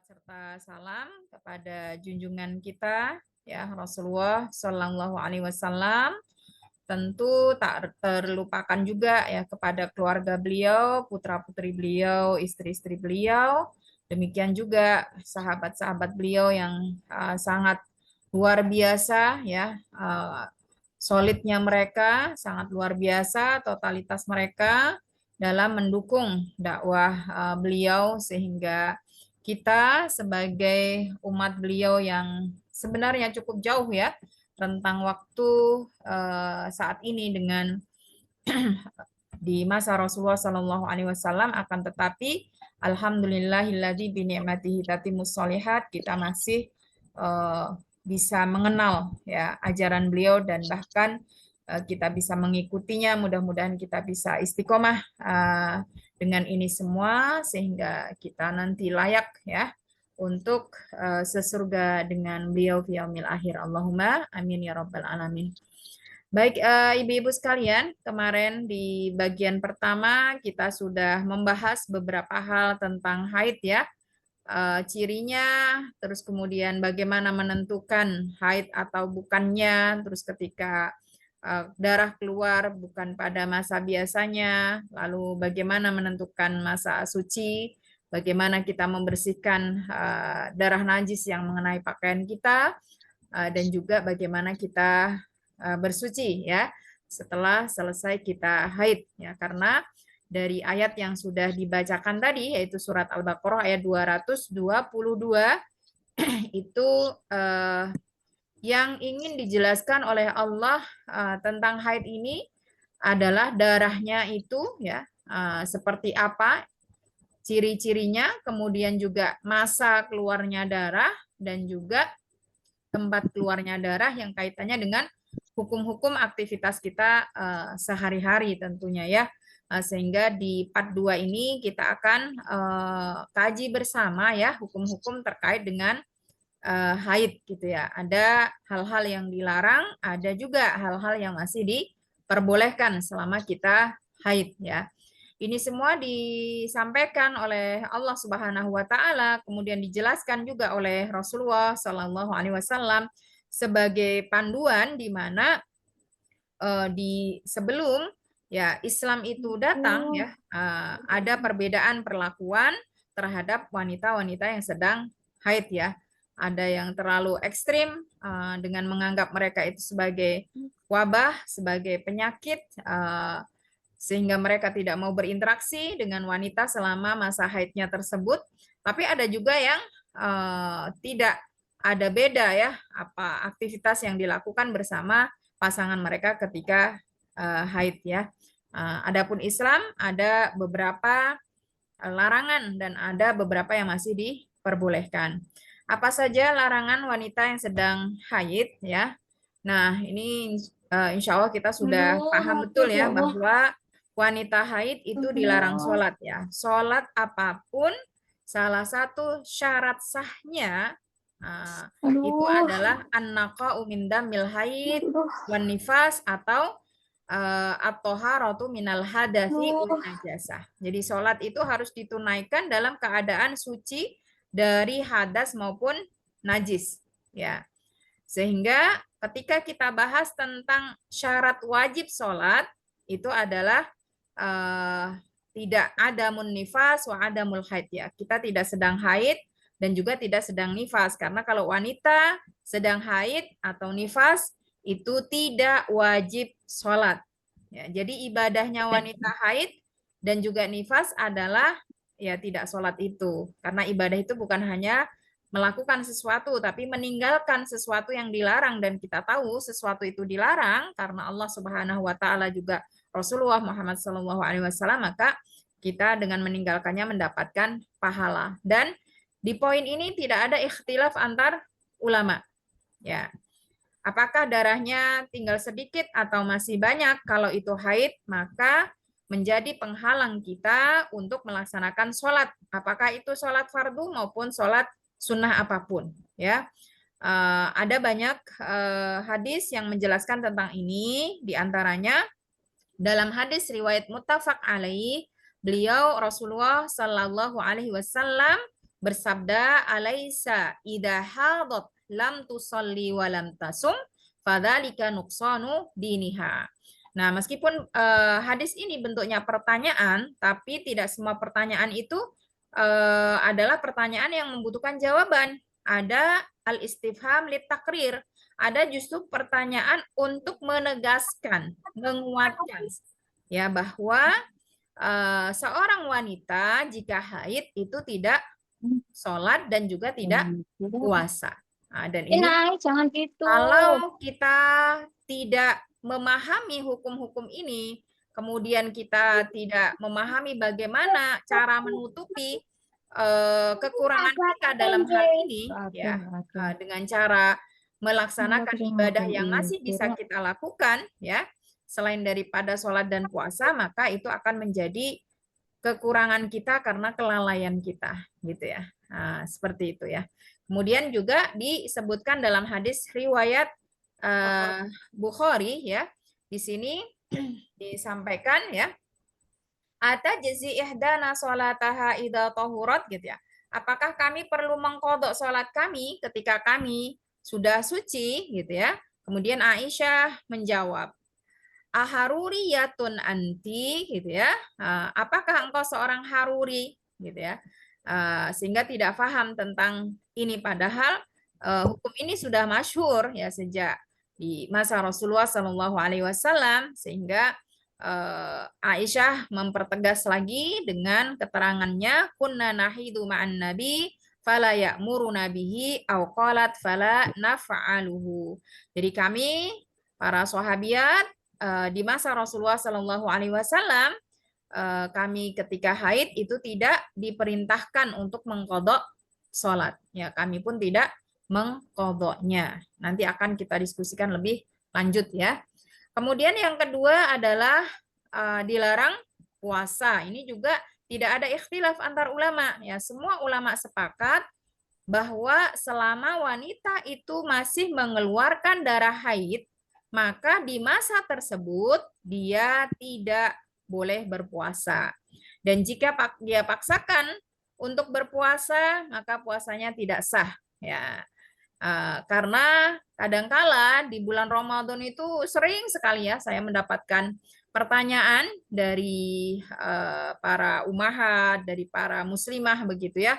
Serta salam kepada junjungan kita ya Rasulullah Shallallahu Alaihi Wasallam. Tentu tak terlupakan juga ya kepada keluarga beliau, putra-putri beliau, istri-istri beliau. Demikian juga sahabat-sahabat beliau yang sangat luar biasa ya, solidnya mereka, sangat luar biasa totalitas mereka dalam mendukung dakwah beliau, sehingga kita sebagai umat beliau yang sebenarnya cukup jauh ya rentang waktu saat ini dengan di masa Rasulullah Shallallahu Alaihi Wasallam, akan tetapi alhamdulillahilladzi bi ni'matihi tatimmus sholihat, kita masih bisa mengenal ya ajaran beliau dan bahkan kita bisa mengikutinya. Mudah-mudahan kita bisa istiqomah dengan ini semua sehingga kita nanti layak ya untuk sesurga dengan beliau fi yaumil akhir. Allahumma amin ya rabbal alamin. Baik, ibu-ibu sekalian, kemarin di bagian pertama kita sudah membahas beberapa hal tentang haid ya, cirinya, terus kemudian bagaimana menentukan haid atau bukannya, terus ketika darah keluar bukan pada masa biasanya, lalu bagaimana menentukan masa suci, bagaimana kita membersihkan darah najis yang mengenai pakaian kita, dan juga bagaimana kita bersuci ya setelah selesai kita haid ya, karena dari ayat yang sudah dibacakan tadi yaitu surat Al-Baqarah ayat 222 itu yang ingin dijelaskan oleh Allah tentang haid ini adalah darahnya itu ya, seperti apa ciri-cirinya, kemudian juga masa keluarnya darah dan juga tempat keluarnya darah yang kaitannya dengan hukum-hukum aktivitas kita sehari-hari tentunya ya. Sehingga di part 2 ini kita akan kaji bersama ya hukum-hukum terkait dengan haid gitu ya. Ada hal-hal yang dilarang, ada juga hal-hal yang masih diperbolehkan selama kita haid ya. Ini semua disampaikan oleh Allah Subhanahu wa taala, kemudian dijelaskan juga oleh Rasulullah Shallallahu alaihi wasallam sebagai panduan di mana di sebelum ya Islam itu datang ya, ada perbedaan perlakuan terhadap wanita-wanita yang sedang haid ya. Ada yang terlalu ekstrim dengan menganggap mereka itu sebagai wabah, sebagai penyakit, sehingga mereka tidak mau berinteraksi dengan wanita selama masa haidnya tersebut. Tapi ada juga yang tidak ada beda ya apa aktivitas yang dilakukan bersama pasangan mereka ketika haid ya. Adapun Islam ada beberapa larangan dan ada beberapa yang masih diperbolehkan. Apa saja larangan wanita yang sedang haid ya? Nah, ini insya Allah kita sudah paham betul ya bahwa wanita haid itu dilarang sholat ya. Sholat apapun, salah satu syarat sahnya itu adalah an-naqa'u min damil haid wan nifas atau at-thaharatu minal hadatsi wan najasah. Jadi sholat itu harus ditunaikan dalam keadaan suci dari hadas maupun najis ya. Sehingga ketika kita bahas tentang syarat wajib sholat, itu adalah tidak ada nifas wa adamul haid ya. Kita tidak sedang haid dan juga tidak sedang nifas. Karena kalau wanita sedang haid atau nifas, itu tidak wajib sholat. Ya, jadi ibadahnya wanita haid dan juga nifas adalah ya tidak sholat itu. Karena ibadah itu bukan hanya melakukan sesuatu, tapi meninggalkan sesuatu yang dilarang, dan kita tahu sesuatu itu dilarang karena Allah Subhanahu wa taala juga Rasulullah Muhammad Shallallahu alaihi wasallam, maka kita dengan meninggalkannya mendapatkan pahala. Dan di poin ini tidak ada ikhtilaf antar ulama. Ya. Apakah darahnya tinggal sedikit atau masih banyak? Kalau itu haid, maka menjadi penghalang kita untuk melaksanakan sholat. Apakah itu sholat fardu maupun sholat sunnah apapun ya. Ada banyak hadis yang menjelaskan tentang ini, diantaranya dalam hadis riwayat muttafaq alaih, beliau Rasulullah Shallallahu alaihi wasallam bersabda, "Alaisa idza hadat lam tusalli wa lam tasum fadzalika nuqsanu diniha." Nah, meskipun hadis ini bentuknya pertanyaan, tapi tidak semua pertanyaan itu adalah pertanyaan yang membutuhkan jawaban. Ada al-istifham lit takrir, ada justru pertanyaan untuk menegaskan, menguatkan ya bahwa seorang wanita jika haid itu tidak sholat dan juga tidak puasa. Nah, dan ini jangan gitu. kalau kita tidak memahami hukum-hukum ini, kemudian kita tidak memahami bagaimana cara menutupi kekurangan kita dalam hal ini, ya, dengan cara melaksanakan ibadah yang masih bisa kita lakukan, ya, selain daripada sholat dan puasa, maka itu akan menjadi kekurangan kita karena kelalaian kita, gitu ya. Nah, seperti itu ya. Kemudian juga disebutkan dalam hadis riwayat Bukhari ya. Di sini disampaikan ya, atajzi ihdana sholataha idza tahurat gitu ya. Apakah kami perlu mengqadha salat kami ketika kami sudah suci gitu ya. Kemudian Aisyah menjawab, aharuriyatun anti gitu ya. Apakah engkau seorang haruri gitu ya. Sehingga tidak paham tentang ini, padahal hukum ini sudah masyhur ya sejak di masa Rasulullah Shallallahu Alaihi Wasallam, sehingga Aisyah mempertegas lagi dengan keterangannya, kunna nahidu ma'an nabi fala ya'muruna bihi au qalat fala naf'aluhu. Jadi kami para sahabiat di masa Rasulullah Shallallahu Alaihi Wasallam, kami ketika haid itu tidak diperintahkan untuk mengkodok sholat. Ya, kami pun tidak mengkodoknya. Nanti akan kita diskusikan lebih lanjut ya. Kemudian yang kedua adalah dilarang puasa. Ini juga tidak ada ikhtilaf antar ulama. Ya, semua ulama sepakat bahwa selama wanita itu masih mengeluarkan darah haid, maka di masa tersebut dia tidak boleh berpuasa. Dan jika dia paksakan untuk berpuasa, maka puasanya tidak sah. Ya, karena kadangkala di bulan Ramadan itu sering sekali ya saya mendapatkan pertanyaan dari para umahat, dari para muslimah begitu ya.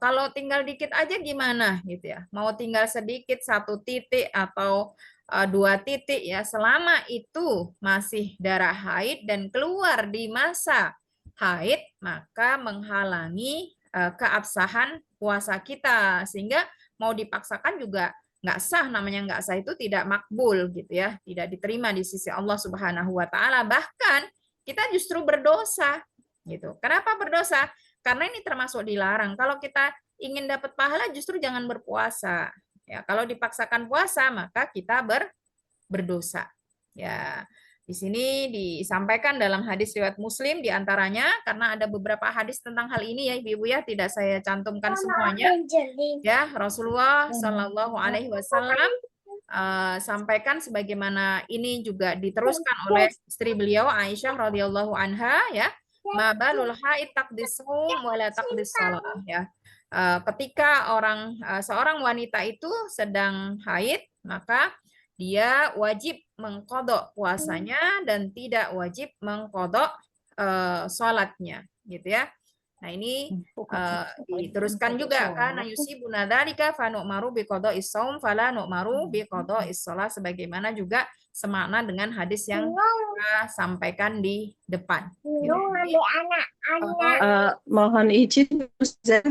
Kalau tinggal dikit aja gimana gitu ya? Mau tinggal sedikit 1 titik atau 2 titik ya, selama itu masih darah haid dan keluar di masa haid, maka menghalangi keabsahan puasa kita, sehingga mau dipaksakan juga nggak sah. Namanya nggak sah itu tidak makbul gitu ya, tidak diterima di sisi Allah Subhanahu Wa Taala. Bahkan kita justru berdosa gitu. Kenapa berdosa? Karena ini termasuk dilarang. Kalau kita ingin dapat pahala, justru jangan berpuasa. Ya, kalau dipaksakan puasa, maka kita berdosa. Ya, di sini disampaikan dalam hadis riwayat Muslim diantaranya, karena ada beberapa hadis tentang hal ini ya Ibu-ibu ya, tidak saya cantumkan semuanya. Ya, Rasulullah Shallallahu Alaihi Wasallam sampaikan sebagaimana ini juga diteruskan oleh istri beliau Aisyah radhiyallahu anha ya, ma balul haid taqdisum wala taqdis shalah ya. Ketika seorang wanita itu sedang haid, maka dia wajib mengkodok puasanya dan tidak wajib mengkodok sholatnya, gitu ya. Nah ini diteruskan juga kan yusibuna dzalika fa nu'maru biqada'is shaum fala nu'maru biqada'is shalah, sebagaimana juga semakna dengan hadis yang kita sampaikan di depan. Gitu. Mohon izin Ustazah,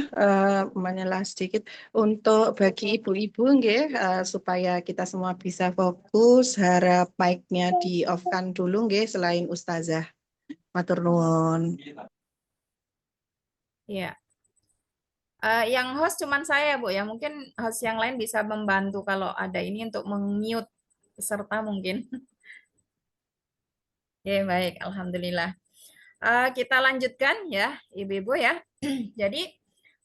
menyalah sedikit untuk bagi ibu-ibu nggih, supaya kita semua bisa fokus, harap mic-nya di off-kan dulu nggih selain Ustazah. Matur nuwun. Ya. Yang host cuman saya, Bu ya. Mungkin host yang lain bisa membantu kalau ada ini untuk meng-mute peserta mungkin. Ya, baik, alhamdulillah. Kita lanjutkan ya, Ibu-ibu ya. Jadi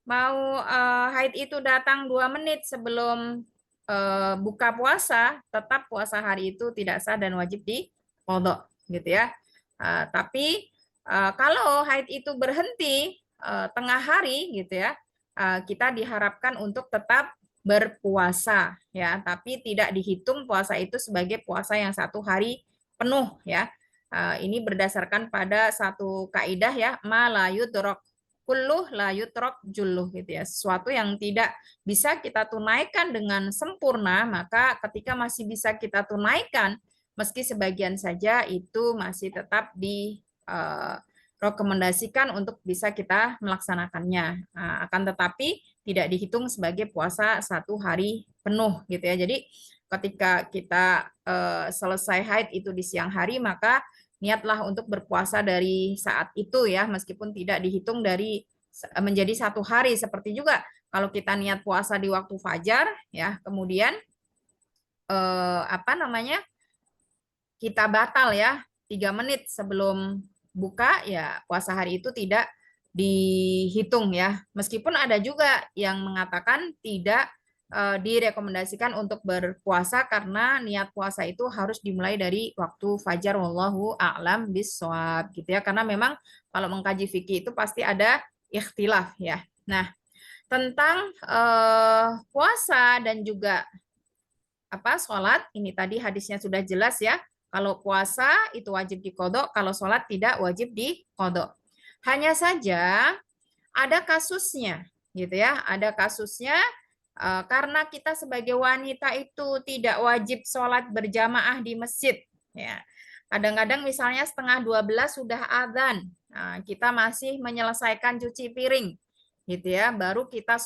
mau haid itu datang 2 menit sebelum buka puasa, tetap puasa hari itu tidak sah dan wajib diqadha gitu ya. Tapi kalau haid itu berhenti tengah hari gitu ya, kita diharapkan untuk tetap berpuasa ya, tapi tidak dihitung puasa itu sebagai puasa yang 1 hari penuh ya. Ini berdasarkan pada satu kaidah ya, ma la yudrok kulluh la yutrok julluh gitu ya. Sesuatu yang tidak bisa kita tunaikan dengan sempurna, maka ketika masih bisa kita tunaikan meski sebagian saja, itu masih tetap direkomendasikan untuk bisa kita melaksanakannya. Akan tetapi tidak dihitung sebagai puasa 1 hari penuh gitu ya. Jadi ketika kita selesai haid itu di siang hari, maka niatlah untuk berpuasa dari saat itu ya, meskipun tidak dihitung dari menjadi 1 hari. Seperti juga kalau kita niat puasa di waktu fajar ya, kemudian kita batal ya 3 menit sebelum buka, ya puasa hari itu tidak dihitung ya. Meskipun ada juga yang mengatakan tidak direkomendasikan untuk berpuasa karena niat puasa itu harus dimulai dari waktu fajar, wallahu a'lam bishawab gitu ya. Karena memang kalau mengkaji fikih itu pasti ada ikhtilaf ya. Nah, tentang puasa dan juga sholat, ini tadi hadisnya sudah jelas ya. Kalau puasa itu wajib diqodho, kalau sholat tidak wajib diqodho. Hanya saja ada kasusnya gitu ya, ada kasusnya karena kita sebagai wanita itu tidak wajib sholat berjamaah di masjid ya. Kadang-kadang misalnya 11:30 sudah adzan, kita masih menyelesaikan cuci piring gitu ya, baru kita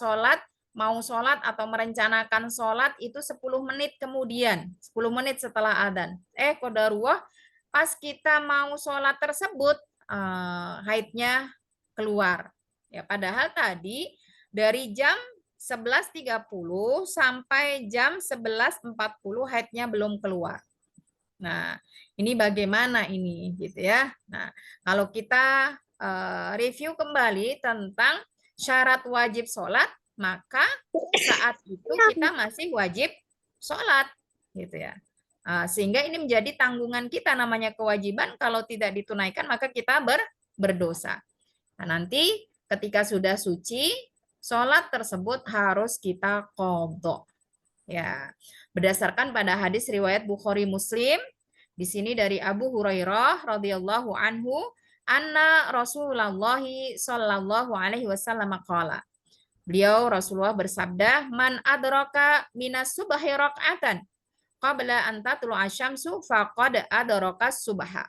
mau sholat atau merencanakan sholat itu 10 menit kemudian, 10 menit setelah adzan. Qadarullah pas kita mau sholat tersebut haidnya keluar. Ya, padahal tadi dari jam 11.30 sampai jam 11.40 haidnya belum keluar. Nah, ini bagaimana ini gitu ya. Nah, kalau kita review kembali tentang syarat wajib sholat, maka saat itu kita masih wajib sholat gitu ya. Sehingga ini menjadi tanggungan kita, namanya kewajiban, kalau tidak ditunaikan maka kita berdosa. Nah, nanti ketika sudah suci, sholat tersebut harus kita qodho. Ya, berdasarkan pada hadis riwayat Bukhari Muslim, di sini dari Abu Hurairah radhiyallahu anhu, anna Rasulullah sallallahu alaihi wasallam qala. Beliau Rasulullah bersabda, man adraka minas subhi raq'atan qabla an tatlu'a syamsu faqad adraka subha.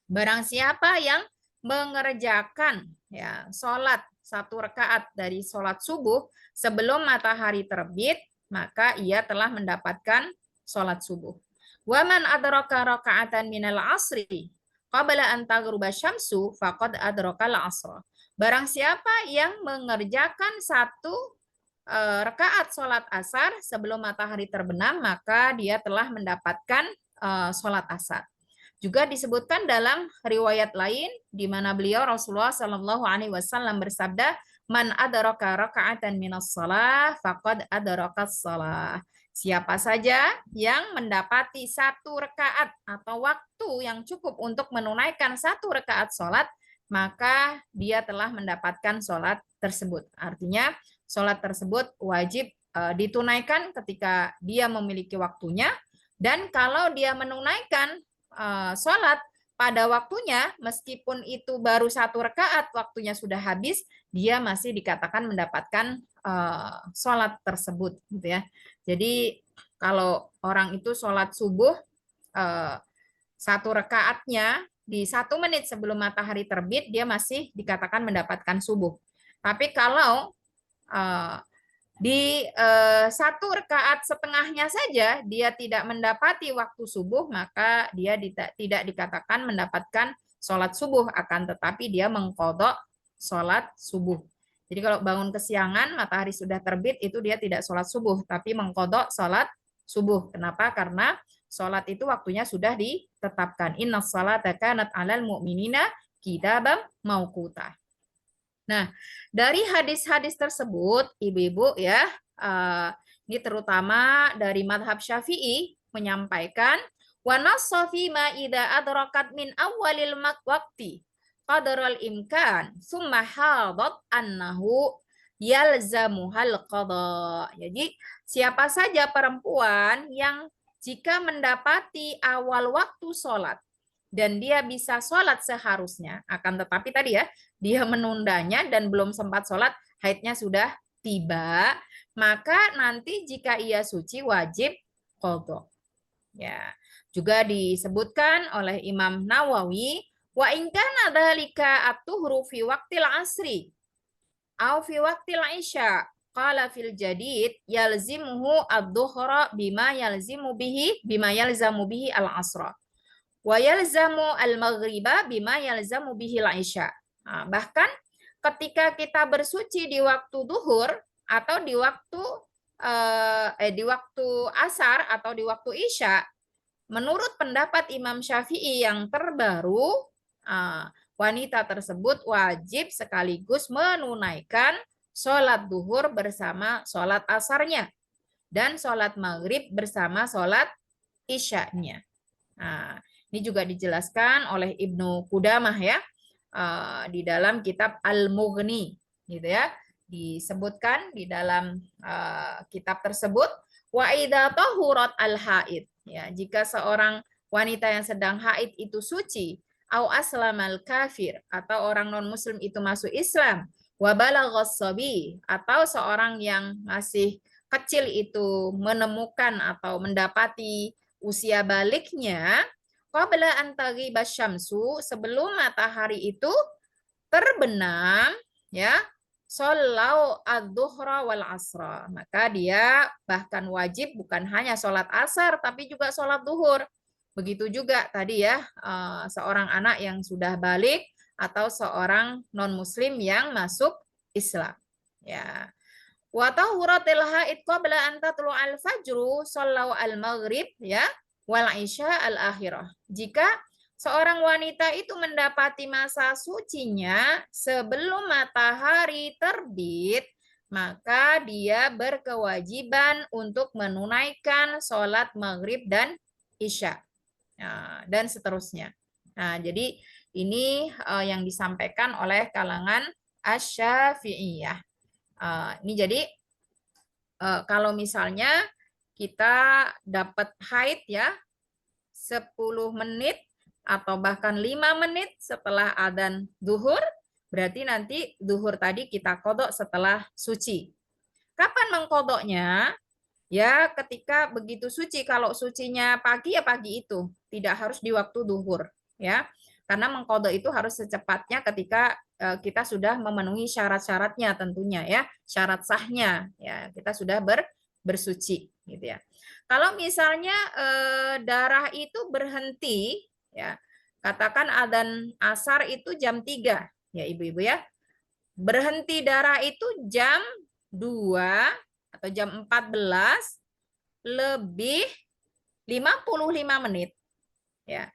Barang siapa yang mengerjakan ya sholat 1 rakaat dari sholat subuh sebelum matahari terbit, maka ia telah mendapatkan sholat subuh. Waman adraka raka'atan minal asri qabla an taghruba syamsu faqad adrakal asra. Barang siapa yang mengerjakan 1 rakaat sholat asar sebelum matahari terbenam, maka dia telah mendapatkan sholat asar. Juga disebutkan dalam riwayat lain di mana beliau Rasulullah Shallallahu Alaihi Wasallam bersabda, "Man adraka raka'atan minas shalah, faqad adrakas shalah." Siapa saja yang mendapati 1 rakaat atau waktu yang cukup untuk menunaikan 1 rakaat sholat, maka dia telah mendapatkan sholat tersebut. Artinya sholat tersebut wajib ditunaikan ketika dia memiliki waktunya, dan kalau dia menunaikan sholat pada waktunya, meskipun itu baru 1 rakaat, waktunya sudah habis, dia masih dikatakan mendapatkan sholat tersebut, gitu ya. Jadi kalau orang itu sholat subuh 1 rakaatnya di 1 menit sebelum matahari terbit, dia masih dikatakan mendapatkan subuh. Tapi kalau di 1 rakaat setengahnya saja dia tidak mendapati waktu subuh, maka dia tidak dikatakan mendapatkan sholat subuh, akan tetapi dia mengqodho sholat subuh. Jadi kalau bangun kesiangan, matahari sudah terbit, itu dia tidak sholat subuh, tapi mengqodho sholat subuh. Kenapa? Karena sholat itu waktunya sudah ditetapkan. Innas sholata kanat 'alal mu'minina kitaban mauquta. Nah, dari hadis-hadis tersebut, ibu-ibu ya, ini terutama dari madhab Syafi'i menyampaikan, wa nassa fi ma idza adrakat min awalil waqti qadaral imkan summa hadat annahu yalzamuhal qada. Jadi siapa saja perempuan yang jika mendapati awal waktu sholat dan dia bisa sholat seharusnya, akan tetapi tadi ya, dia menundanya dan belum sempat sholat, haidnya sudah tiba, maka nanti jika ia suci wajib qada. Ya, juga disebutkan oleh Imam Nawawi, wa in kana dzalika at-tuhru fi waqtil asri au fi waqtil isya. Qala fil jadid yalzimuhu ad-dhuhra bima yalzamu bihi al-asra. Wa yalzamu al-maghriba bima yalzamu bihi al-isya. Nah, bahkan ketika kita bersuci di waktu duhur atau di waktu asar atau di waktu isya, menurut pendapat Imam Syafi'i yang terbaru, wanita tersebut wajib sekaligus menunaikan sholat duhur bersama sholat asarnya dan sholat maghrib bersama sholat isyanya. Nah, ini juga dijelaskan oleh Ibnu Qudamah ya di dalam kitab Al-Mughni, gitu ya. Disebutkan di dalam kitab tersebut, wa idza tahurat al-haid, ya, jika seorang wanita yang sedang haid itu suci, au aslamal kafir, atau orang non muslim itu masuk Islam, wa balaghas sabi, atau seorang yang masih kecil itu menemukan atau mendapati usia baliknya, qabla an taghiba syamsu, sebelum matahari itu terbenam, ya, sholau ad-dhuhra wal asra, maka dia bahkan wajib bukan hanya sholat asar tapi juga sholat duhur. Begitu juga tadi ya, seorang anak yang sudah balik atau seorang non muslim yang masuk Islam, ya. Wa tahuratil haid qabla an tatlu al fajru shollau al maghrib, ya, wal isya al akhirah. Jika seorang wanita itu mendapati masa sucinya sebelum matahari terbit, maka dia berkewajiban untuk menunaikan sholat maghrib dan isya. Nah, dan seterusnya. Nah, jadi ini yang disampaikan oleh kalangan Asy-Syafi'iyah. Ini jadi kalau misalnya kita dapat haid ya 10 menit atau bahkan 5 menit setelah adzan zuhur, berarti nanti zuhur tadi kita kodok setelah suci. Kapan mengkodoknya? Ya, ketika begitu suci. Kalau sucinya pagi ya pagi itu, tidak harus di waktu duhur, ya. Karena mengkodok itu harus secepatnya ketika kita sudah memenuhi syarat-syaratnya tentunya ya, syarat sahnya ya, kita sudah bersuci gitu ya. Kalau misalnya darah itu berhenti ya, katakan adzan asar itu jam 3 ya ibu-ibu ya. Berhenti darah itu jam 2 atau jam 14 lebih 55 menit. Ya.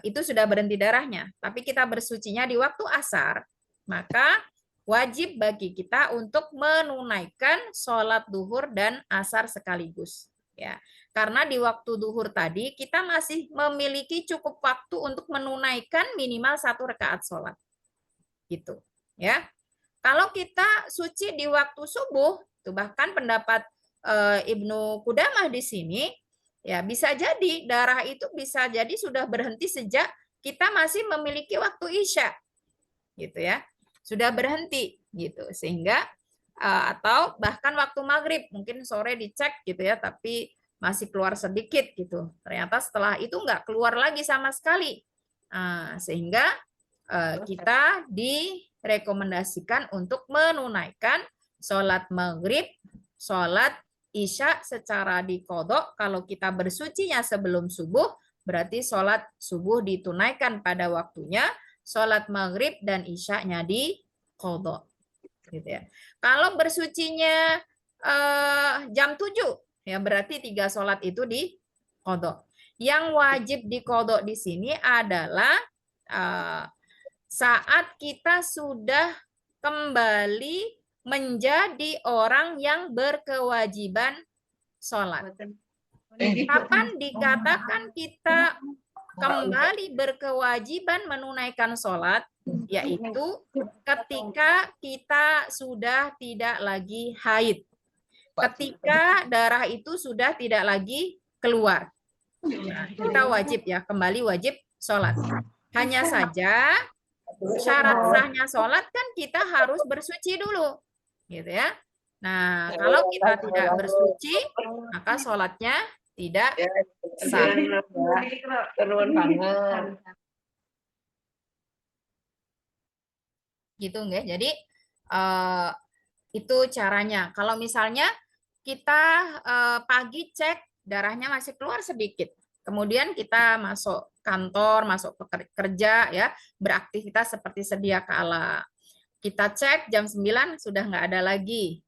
Itu sudah berhenti darahnya. Tapi kita bersucinya di waktu asar, maka wajib bagi kita untuk menunaikan sholat duhur dan asar sekaligus. Ya. Karena di waktu duhur tadi kita masih memiliki cukup waktu untuk menunaikan minimal 1 rakaat sholat. Gitu. Ya. Kalau kita suci di waktu subuh, itu bahkan pendapat Ibnu Qudamah di sini, ya bisa jadi darah itu bisa jadi sudah berhenti sejak kita masih memiliki waktu isya, gitu ya, sudah berhenti, gitu, sehingga atau bahkan waktu maghrib, mungkin sore dicek gitu ya, tapi masih keluar sedikit gitu, ternyata setelah itu nggak keluar lagi sama sekali, sehingga kita direkomendasikan untuk menunaikan sholat maghrib, sholat isya secara dikodok. Kalau kita bersucinya sebelum subuh, berarti sholat subuh ditunaikan pada waktunya, sholat maghrib dan isyanya dikodok. Gitu ya. Kalau bersucinya jam 7, ya berarti 3 sholat itu dikodok. Yang wajib dikodok di sini adalah saat kita sudah kembali menjadi orang yang berkewajiban sholat. Kapan dikatakan kita kembali berkewajiban menunaikan sholat, yaitu ketika kita sudah tidak lagi haid. Ketika darah itu sudah tidak lagi keluar. Nah, kita wajib ya, kembali wajib sholat. Hanya saja syarat sahnya sholat kan kita harus bersuci dulu. Gitu ya. Nah, kalau kita tidak bersuci, maka sholatnya tidak sah. Gitu nggak? Jadi itu caranya. Kalau misalnya kita pagi cek darahnya masih keluar sedikit. Kemudian kita masuk kantor, masuk kerja ya, beraktivitas seperti sedia kala. Kita cek jam 9 sudah nggak ada lagi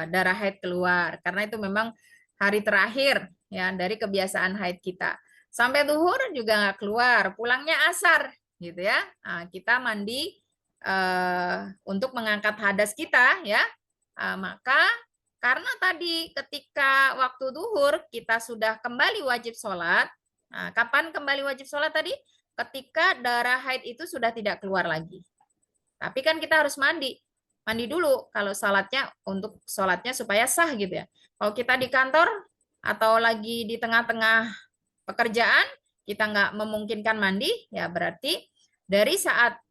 darah haid keluar karena itu memang hari terakhir ya dari kebiasaan haid kita. Sampai duhur juga nggak keluar, pulangnya asar gitu ya. Nah, kita mandi untuk mengangkat hadas kita ya. Maka karena tadi ketika waktu duhur kita sudah kembali wajib sholat. Nah, kapan kembali wajib sholat tadi? Ketika darah haid itu sudah tidak keluar lagi. Tapi kan kita harus mandi. Mandi dulu kalau sholatnya untuk sholatnya supaya sah gitu ya. Kalau kita di kantor atau lagi di tengah-tengah pekerjaan, kita nggak memungkinkan mandi, ya berarti dari saat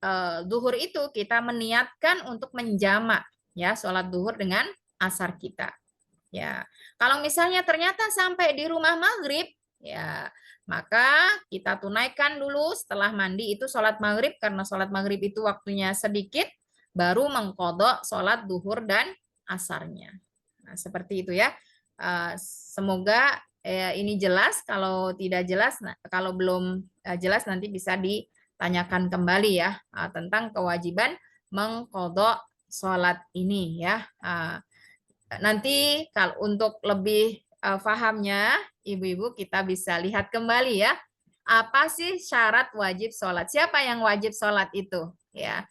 duhur itu kita meniatkan untuk menjamak ya sholat duhur dengan asar kita. Ya, kalau misalnya ternyata sampai di rumah maghrib, ya maka kita tunaikan dulu setelah mandi itu sholat maghrib karena sholat maghrib itu waktunya sedikit, baru mengkodok sholat duhur dan asarnya. Nah, seperti itu ya. Semoga ini jelas. Kalau tidak jelas, kalau belum jelas nanti bisa ditanyakan kembali ya tentang kewajiban mengkodok sholat ini ya. Nanti kalau untuk lebih pahamnya, ibu-ibu kita bisa lihat kembali ya. Apa sih syarat wajib sholat? Siapa yang wajib sholat itu? Ya,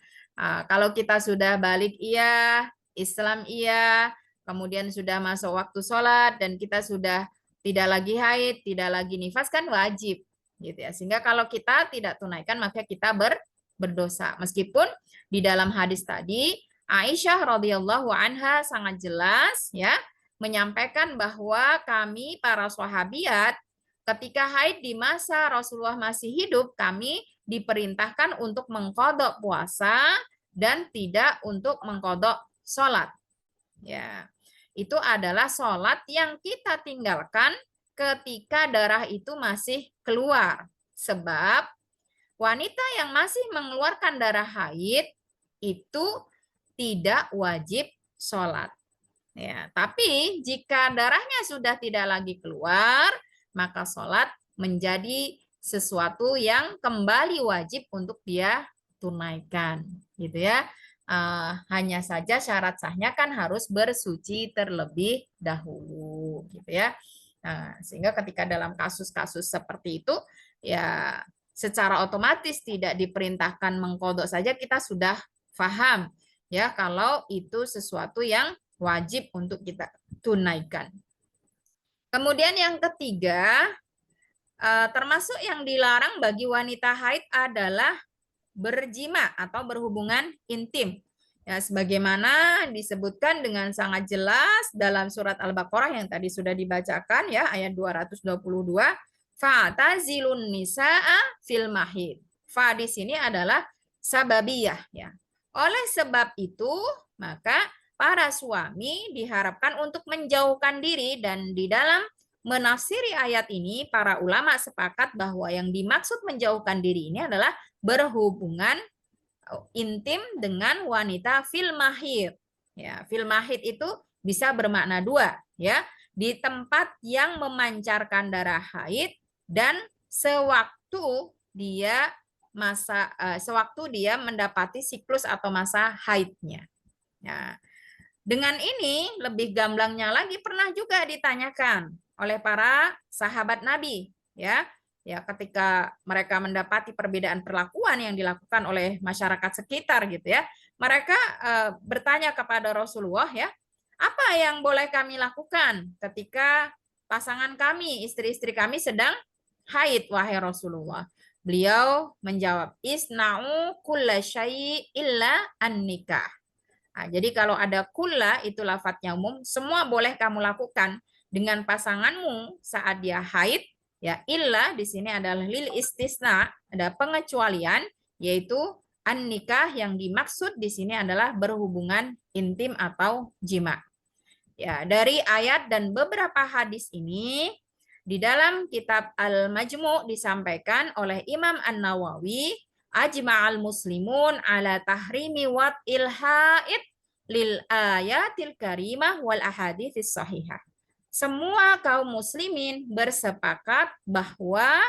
kalau kita sudah balik iya, Islam iya, kemudian sudah masuk waktu sholat dan kita sudah tidak lagi haid, tidak lagi nifas kan wajib, gitu ya. Sehingga kalau kita tidak tunaikan maka kita berdosa. Meskipun di dalam hadis tadi Aisyah radhiyallahu anha sangat jelas ya menyampaikan bahwa kami para sahabiat ketika haid di masa Rasulullah masih hidup kami diperintahkan untuk mengkodok puasa dan tidak untuk mengkodok sholat. Ya, itu adalah sholat yang kita tinggalkan ketika darah itu masih keluar. Sebab wanita yang masih mengeluarkan darah haid itu tidak wajib sholat. Ya, tapi jika darahnya sudah tidak lagi keluar, maka sholat menjadi sesuatu yang kembali wajib untuk dia tunaikan, gitu ya. Hanya saja syarat sahnya kan harus bersuci terlebih dahulu, gitu ya. Sehingga ketika dalam kasus-kasus seperti itu, ya secara otomatis tidak diperintahkan mengkodok saja kita sudah paham ya kalau itu sesuatu yang wajib untuk kita tunaikan. Kemudian yang ketiga, termasuk yang dilarang bagi wanita haid adalah berjima atau berhubungan intim. Ya, sebagaimana disebutkan dengan sangat jelas dalam surat Al-Baqarah yang tadi sudah dibacakan ya ayat 222, fa'tazilun nisaa fil mahid. Fa di sini adalah sababiyah ya. Oleh sebab itu, maka para suami diharapkan untuk menjauhkan diri dan di dalam menafsiri ayat ini para ulama sepakat bahwa yang dimaksud menjauhkan diri ini adalah berhubungan intim dengan wanita fil mahid. Ya, fil mahid itu bisa bermakna dua, ya, di tempat yang memancarkan darah haid dan sewaktu dia mendapati siklus atau masa haidnya. Ya. Dengan ini lebih gamblangnya lagi pernah juga ditanyakan oleh para sahabat Nabi, ya. Ya, ketika mereka mendapati perbedaan perlakuan yang dilakukan oleh masyarakat sekitar gitu ya. Mereka bertanya kepada Rasulullah ya, apa yang boleh kami lakukan ketika pasangan kami, istri-istri kami sedang haid wahai Rasulullah? Beliau menjawab, isna'u kulla syai' illa an-nikah. Nah, jadi kalau ada kulla itu lafadznya umum, semua boleh kamu lakukan dengan pasanganmu saat dia haid, ya illa di sini adalah lil istisna, ada pengecualian yaitu an nikah, yang dimaksud di sini adalah berhubungan intim atau jima. Ya, dari ayat dan beberapa hadis ini di dalam kitab Al-Majmu' disampaikan oleh Imam An-Nawawi, ajma'al muslimun ala tahrimi wat'il haid lil ayatil karimah wal ahaditsis sahihah. Semua kaum muslimin bersepakat bahwa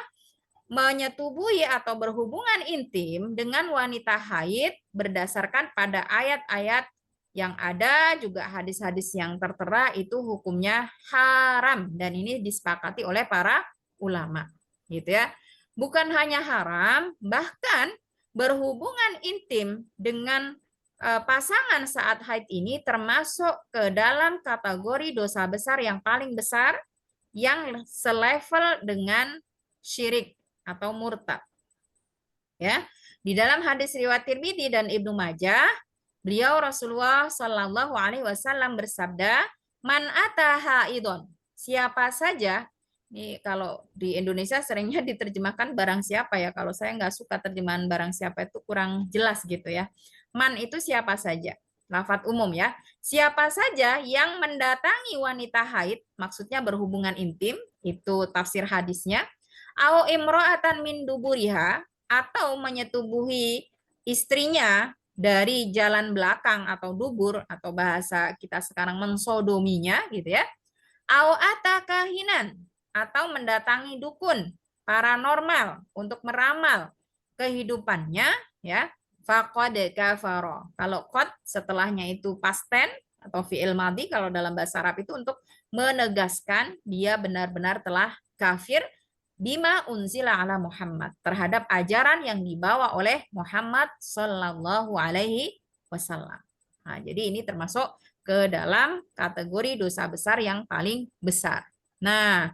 menyetubuhi atau berhubungan intim dengan wanita haid berdasarkan pada ayat-ayat yang ada, juga hadis-hadis yang tertera, itu hukumnya haram, dan ini disepakati oleh para ulama, gitu ya. Bukan hanya haram, bahkan berhubungan intim dengan pasangan saat haid ini termasuk ke dalam kategori dosa besar yang paling besar, yang selevel dengan syirik atau murtad. Ya, di dalam hadis riwayat Tirmidzi dan Ibnu Majah, beliau Rasulullah Shallallahu Alaihi Wasallam bersabda, "Man ataha idon." Siapa saja, ini kalau di Indonesia seringnya diterjemahkan barang siapa ya. Kalau saya nggak suka terjemahan barang siapa, itu kurang jelas gitu ya. Man itu siapa saja, lafadz umum ya. Siapa saja yang mendatangi wanita haid, maksudnya berhubungan intim, itu tafsir hadisnya. Au imro'atan min duburiha, atau menyetubuhi istrinya dari jalan belakang atau dubur, atau bahasa kita sekarang mensodominya gitu ya. Au atakahinan, atau mendatangi dukun paranormal untuk meramal kehidupannya, ya. Faqad kafara. Kalau qad setelahnya itu past tense atau fi'il madhi kalau dalam bahasa Arab itu untuk menegaskan dia benar-benar telah kafir bima unzila ala Muhammad, terhadap ajaran yang dibawa oleh Muhammad Sallallahu Alaihi Wasallam. Nah, jadi ini termasuk ke dalam kategori dosa besar yang paling besar. Nah,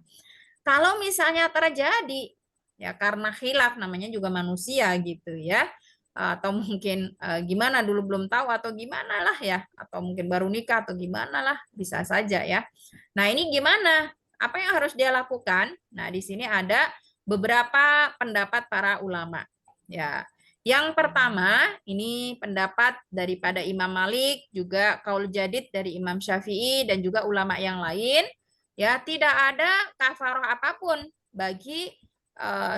kalau misalnya terjadi ya karena khilaf, namanya juga manusia gitu ya, atau mungkin gimana dulu belum tahu atau gimana lah ya, atau mungkin baru nikah atau gimana lah, bisa saja ya. Nah, ini gimana? Apa yang harus dia lakukan? Nah, di sini ada beberapa pendapat para ulama. Ya, yang pertama ini pendapat daripada Imam Malik, juga kaul jadid dari Imam Syafi'i dan juga ulama yang lain. Ya, tidak ada kafaroh apapun bagi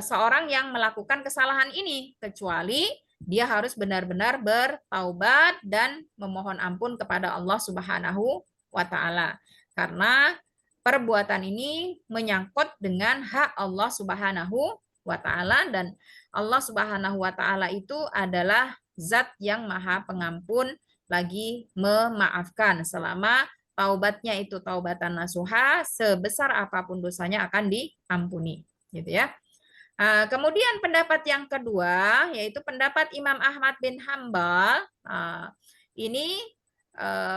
seorang yang melakukan kesalahan ini, kecuali dia harus benar-benar bertaubat dan memohon ampun kepada Allah Subhanahu wa taala. Karena perbuatan ini menyangkut dengan hak Allah Subhanahu wa taala, dan Allah Subhanahu wa taala itu adalah zat yang maha pengampun lagi memaafkan, selama taubatnya itu taubatan nasuha, sebesar apapun dosanya akan diampuni, gitu ya. Kemudian pendapat yang kedua yaitu pendapat Imam Ahmad bin Hambal. Ini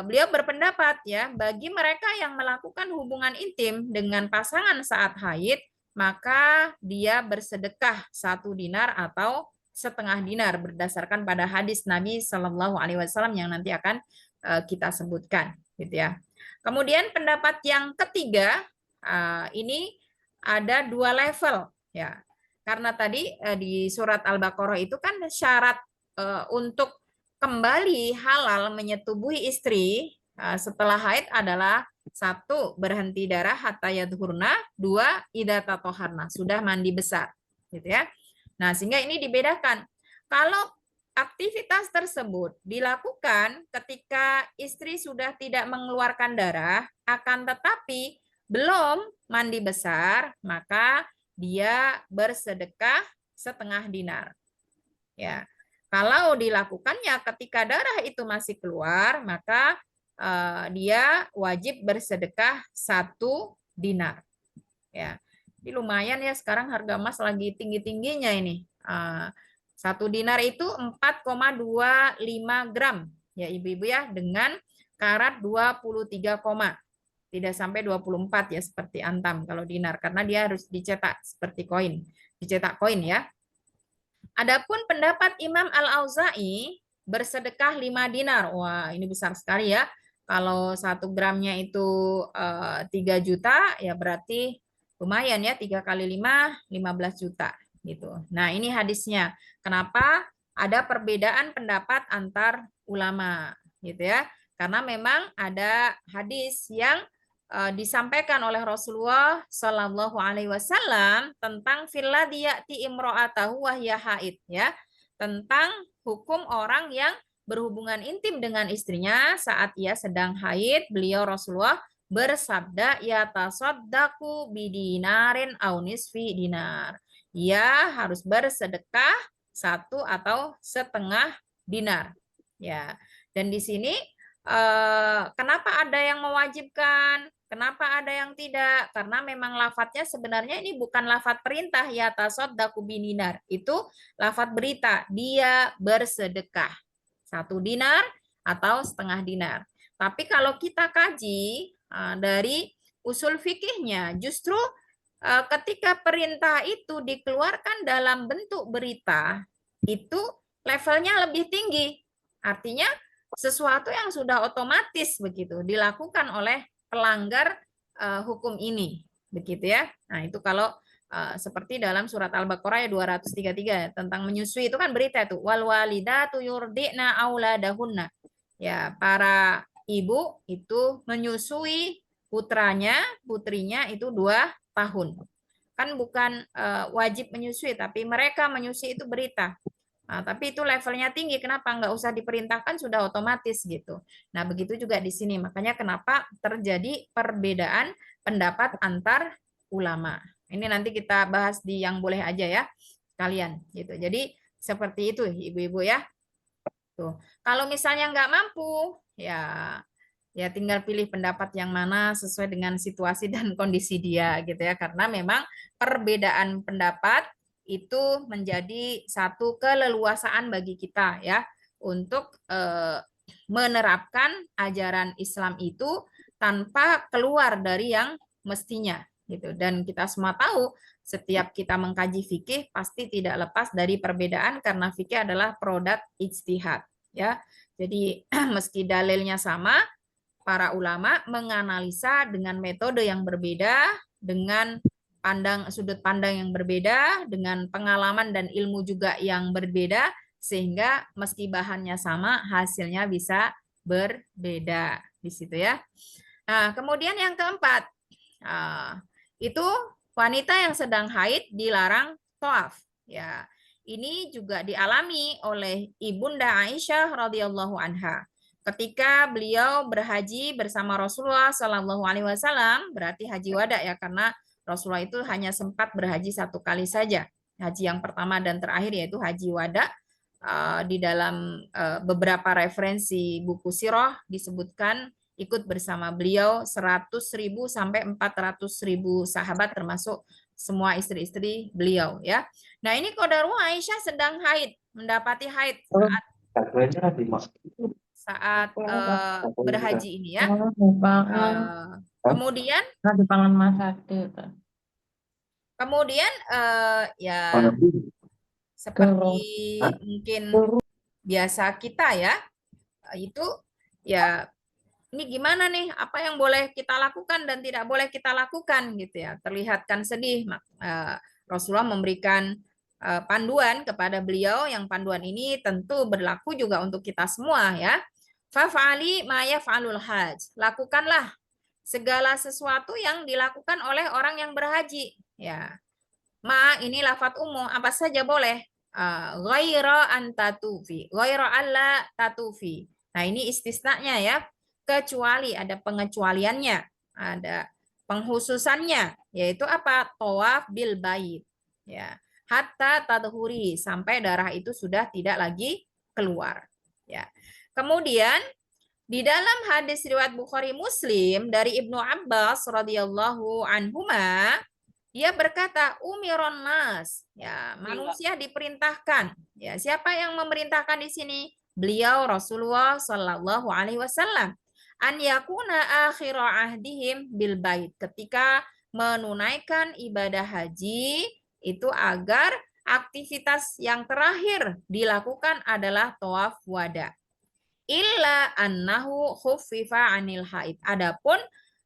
beliau berpendapat ya, bagi mereka yang melakukan hubungan intim dengan pasangan saat haid, maka dia bersedekah 1 dinar atau setengah dinar berdasarkan pada hadis Nabi Shallallahu Alaihi Wasallam yang nanti akan kita sebutkan, gitu ya. Kemudian pendapat yang ketiga, ini ada 2 level ya. Karena tadi di surat Al-Baqarah itu kan syarat untuk kembali halal menyetubuhi istri setelah haid adalah 1, berhenti darah hatta yadhurna, 2, idza tatoharna, sudah mandi besar, gitu ya. Nah, sehingga ini dibedakan. Kalau aktivitas tersebut dilakukan ketika istri sudah tidak mengeluarkan darah, akan tetapi belum mandi besar, maka dia bersedekah setengah dinar. Ya, kalau dilakukannya ketika darah itu masih keluar, maka dia wajib bersedekah 1 dinar. Ya, ini lumayan ya, sekarang harga emas lagi tinggi-tingginya ini. 1 dinar itu 4,25 gram ya ibu-ibu ya, dengan karat 23, Tidak sampai 24 ya seperti antam kalau dinar karena dia harus dicetak seperti koin, dicetak koin ya. Adapun pendapat Imam Al-Auza'i bersedekah 5 dinar. Wah, ini besar sekali ya. Kalau 1 gramnya itu 3 juta, ya berarti lumayan ya, 3 kali 5, 15 juta gitu. Nah, ini hadisnya. Kenapa ada perbedaan pendapat antar ulama gitu ya? Karena memang ada hadis yang disampaikan oleh Rasulullah Shallallahu Alaihi Wasallam tentang filladiyati imro'atahu wahya haid ya, tentang hukum orang yang berhubungan intim dengan istrinya saat ia sedang haid. Beliau Rasulullah bersabda, ya tasaddaku bidinarin au nisfi dinar. Ia harus bersedekah 1 atau setengah dinar. Ya. Dan di sini kenapa ada yang mewajibkan? Kenapa ada yang tidak? Karena memang lafadznya sebenarnya ini bukan lafadz perintah ya tasaddaku bininar. Itu lafadz berita. Dia bersedekah 1 dinar atau setengah dinar. Tapi kalau kita kaji dari usul fikihnya, justru ketika perintah itu dikeluarkan dalam bentuk berita, itu levelnya lebih tinggi. Artinya sesuatu yang sudah otomatis begitu dilakukan oleh pelanggar hukum ini, begitu ya. Nah, itu kalau seperti dalam surat Al-Baqarah 233 tentang menyusui itu kan berita itu wal walidatu yurdi'na auladahunna. Ya, para ibu itu menyusui putranya, putrinya itu 2 tahun. Kan bukan wajib menyusui, tapi mereka menyusui itu berita. Nah, tapi itu levelnya tinggi, kenapa nggak usah diperintahkan sudah otomatis gitu. Nah, begitu juga di sini. Makanya kenapa terjadi perbedaan pendapat antar ulama. Ini nanti kita bahas di yang boleh aja ya, kalian gitu. Jadi seperti itu ibu-ibu ya. Tuh. Kalau misalnya nggak mampu, ya tinggal pilih pendapat yang mana sesuai dengan situasi dan kondisi dia gitu ya. Karena memang perbedaan pendapat itu menjadi satu keleluasaan bagi kita ya untuk menerapkan ajaran Islam itu tanpa keluar dari yang mestinya gitu. Dan kita semua tahu setiap kita mengkaji fikih pasti tidak lepas dari perbedaan karena fikih adalah produk ijtihad ya. Jadi meski dalilnya sama, para ulama menganalisa dengan metode yang berbeda, dengan sudut pandang yang berbeda, dengan pengalaman dan ilmu juga yang berbeda, sehingga meski bahannya sama, hasilnya bisa berbeda di situ ya. Nah, kemudian yang keempat, itu wanita yang sedang haid dilarang tawaf. Ya, ini juga dialami oleh Ibunda Aisyah radhiyallahu anha. Ketika beliau berhaji bersama Rasulullah Shallallahu Alaihi Wasallam, berarti haji wada ya, karena Rasulullah itu hanya sempat berhaji 1 kali saja. Haji yang pertama dan terakhir yaitu haji wada. Di dalam beberapa referensi buku sirah disebutkan ikut bersama beliau 100.000 sampai 400.000 sahabat termasuk semua istri-istri beliau ya. Nah, ini qadarullah Aisyah sedang haid, mendapati haid saat berhaji ini ya. Kemudian ya seperti mungkin biasa kita ya, itu ya ini gimana nih, apa yang boleh kita lakukan dan tidak boleh kita lakukan gitu ya. Terlihatkan sedih. Rasulullah memberikan panduan kepada beliau, yang panduan ini tentu berlaku juga untuk kita semua ya. Fa'ali ma yaf'alul hajj. Lakukanlah segala sesuatu yang dilakukan oleh orang yang berhaji ya. Ma ini lafadz umum, apa saja boleh. Ghaira an tatufi, ghaira alla tatufi. Nah, ini istisnanya ya. Kecuali, ada pengecualiannya, ada penghususannya, yaitu apa? Tawaf bil bait. Ya. Hatta tadhuri, sampai darah itu sudah tidak lagi keluar. Ya. Kemudian di dalam hadis riwayat Bukhari Muslim dari Ibnu Abbas radhiyallahu anhuma, dia berkata, umiron nas, ya, manusia diperintahkan. Ya, siapa yang memerintahkan di sini? Beliau Rasulullah Shallallahu Alaihi Wasallam. an yakuna akhira ahdihim bil bait. Ketika menunaikan ibadah haji itu agar aktivitas yang terakhir dilakukan adalah tawaf wada. Illa annahu khuffifa anil haid. Adapun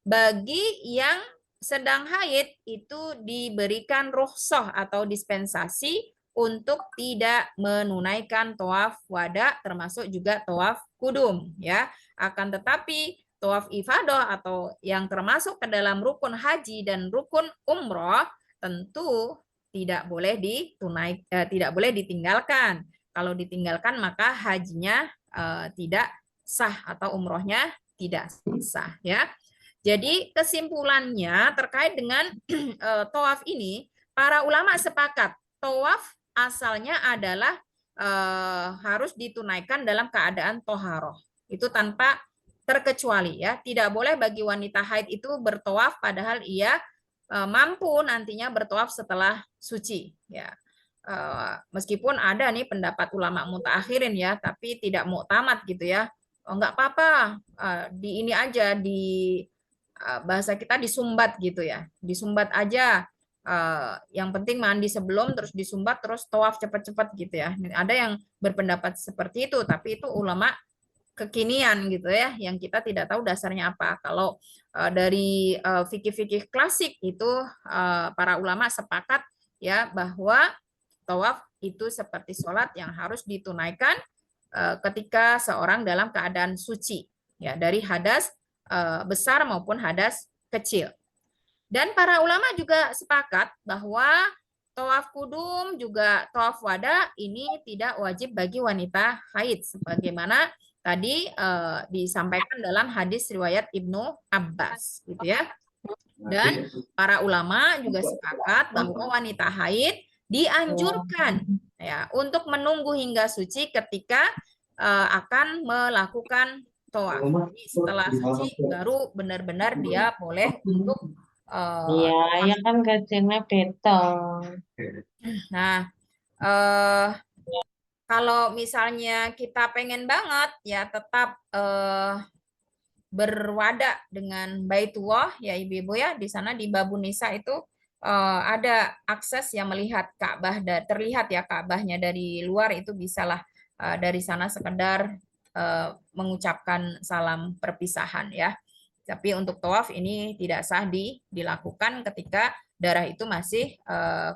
bagi yang sedang haid itu diberikan rukhsah atau dispensasi untuk tidak menunaikan tawaf wada termasuk juga tawaf kudum ya. Akan tetapi tawaf ifadah atau yang termasuk ke dalam rukun haji dan rukun umroh tentu tidak boleh tidak boleh ditinggalkan. Kalau ditinggalkan maka hajinya tidak sah atau umrohnya tidak sah ya. Jadi kesimpulannya terkait dengan tawaf ini, para ulama sepakat tawaf asalnya adalah harus ditunaikan dalam keadaan toharoh. Itu tanpa terkecuali ya. Tidak boleh bagi wanita haid itu bertawaf padahal ia mampu nantinya bertawaf setelah suci ya. Meskipun ada nih pendapat ulama mutaakhirin ya, tapi tidak muktamad gitu ya. Oh, enggak apa-apa, di ini aja di bahasa kita disumbat gitu ya, disumbat aja. Yang penting mandi sebelum terus disumbat terus tawaf cepat-cepat gitu ya. Ada yang berpendapat seperti itu, tapi itu ulama kekinian gitu ya, yang kita tidak tahu dasarnya apa. Kalau dari fikih-fikih klasik itu para ulama sepakat ya bahwa tawaf itu seperti sholat yang harus ditunaikan ketika seorang dalam keadaan suci ya dari hadas besar maupun hadas kecil. Dan para ulama juga sepakat bahwa tawaf kudum juga tawaf wada ini tidak wajib bagi wanita haid sebagaimana tadi disampaikan dalam hadis riwayat Ibnu Abbas gitu ya. Dan para ulama juga sepakat bahwa wanita haid dianjurkan ya untuk menunggu hingga suci ketika akan melakukan tawaf. Setelah suci baru benar-benar dia boleh untuk Iya, ya kan gajinya betong. Nah, kalau misalnya kita pengen banget ya tetap berwada dengan Baitullah ya ibu-ibu ya, di sana di Babun Nisa itu ada akses yang melihat Ka'bah, terlihat ya Ka'bahnya dari luar, itu bisalah dari sana sekedar mengucapkan salam perpisahan ya. Tapi untuk tawaf ini tidak sah dilakukan ketika darah itu masih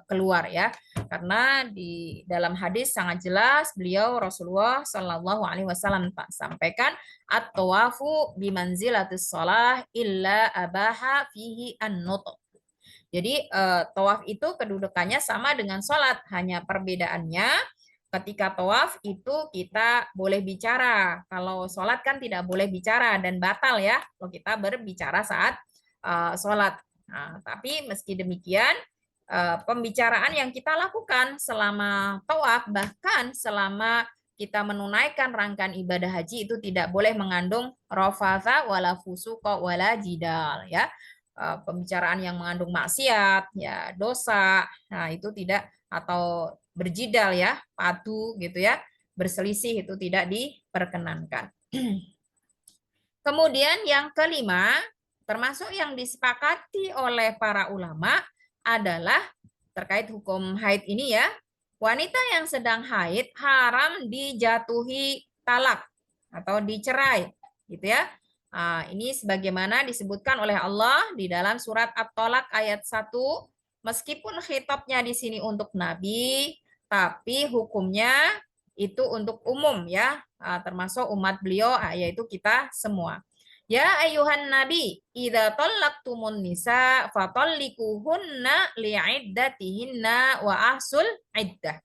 keluar ya. Karena di dalam hadis sangat jelas beliau Rasulullah Shallallahu alaihi wasallam sampaikan at-tawafu bimanzilatis shalah illa abaha fihi an-nutq. Jadi tawaf itu kedudukannya sama dengan sholat, hanya perbedaannya ketika tawaf itu kita boleh bicara. Kalau sholat kan tidak boleh bicara dan batal ya kalau kita berbicara saat sholat. Nah, tapi meski demikian pembicaraan yang kita lakukan selama tawaf bahkan selama kita menunaikan rangkaian ibadah haji itu tidak boleh mengandung rafatha wala fusuqa wala jidal ya. Pembicaraan yang mengandung maksiat ya dosa, nah itu tidak, atau berjidal ya, padu gitu ya, berselisih itu tidak diperkenankan. Kemudian yang kelima, termasuk yang disepakati oleh para ulama adalah terkait hukum haid ini ya, wanita yang sedang haid haram dijatuhi talak atau dicerai gitu ya. Ini sebagaimana disebutkan oleh Allah di dalam surat At-Tolak ayat 1, meskipun khitabnya di sini untuk Nabi, tapi hukumnya itu untuk umum ya, termasuk umat beliau yaitu kita semua. Ya ayuhan nabi, idza tallaqtumun nisa fatallikuhunna li'iddatihinna wa ahsul iddah.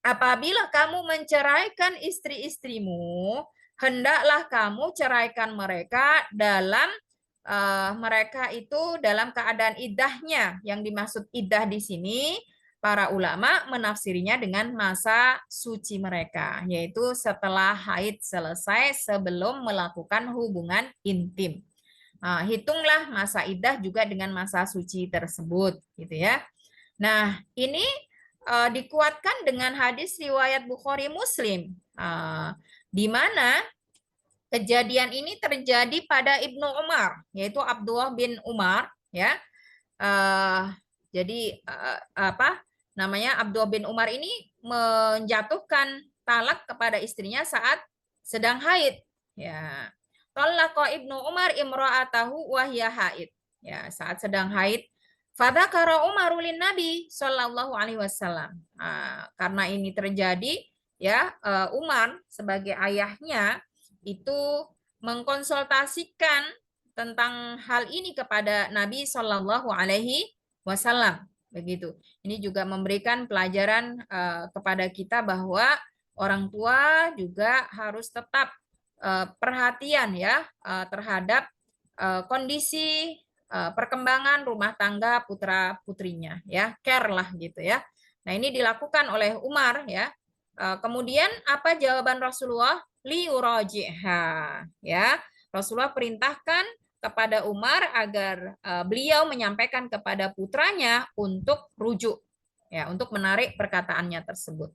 Apabila kamu menceraikan istri-istrimu, hendaklah kamu ceraikan mereka dalam mereka itu dalam keadaan iddahnya. Yang dimaksud iddah di sini para ulama menafsirinya dengan masa suci mereka, yaitu setelah haid selesai sebelum melakukan hubungan intim. Hitunglah masa iddah juga dengan masa suci tersebut, gitu ya. Nah, ini dikuatkan dengan hadis riwayat Bukhari Muslim, di mana kejadian ini terjadi pada Ibnu Umar, yaitu Abdullah bin Umar, ya. Jadi apa namanya, Abdullah bin Umar ini menjatuhkan talak kepada istrinya saat sedang haid. Ya, talaqa Ibnu Umar imra'atahu wa hiya haid. Ya, saat sedang haid. Fadzakara Umaru lin Nabi sallallahu alaihi wasallam. Karena ini terjadi, ya, Umar sebagai ayahnya itu mengkonsultasikan tentang hal ini kepada Nabi Shallallahu Alaihi Wasallam. Begitu. Ini juga memberikan pelajaran kepada kita bahwa orang tua juga harus tetap perhatian, ya, terhadap kondisi perkembangan rumah tangga putra putrinya, ya, care lah gitu ya. Nah, ini dilakukan oleh Umar, ya. Kemudian apa jawaban Rasulullah? Liurajiha, ya. Rasulullah perintahkan kepada Umar agar beliau menyampaikan kepada putranya untuk rujuk, ya, untuk menarik perkataannya tersebut.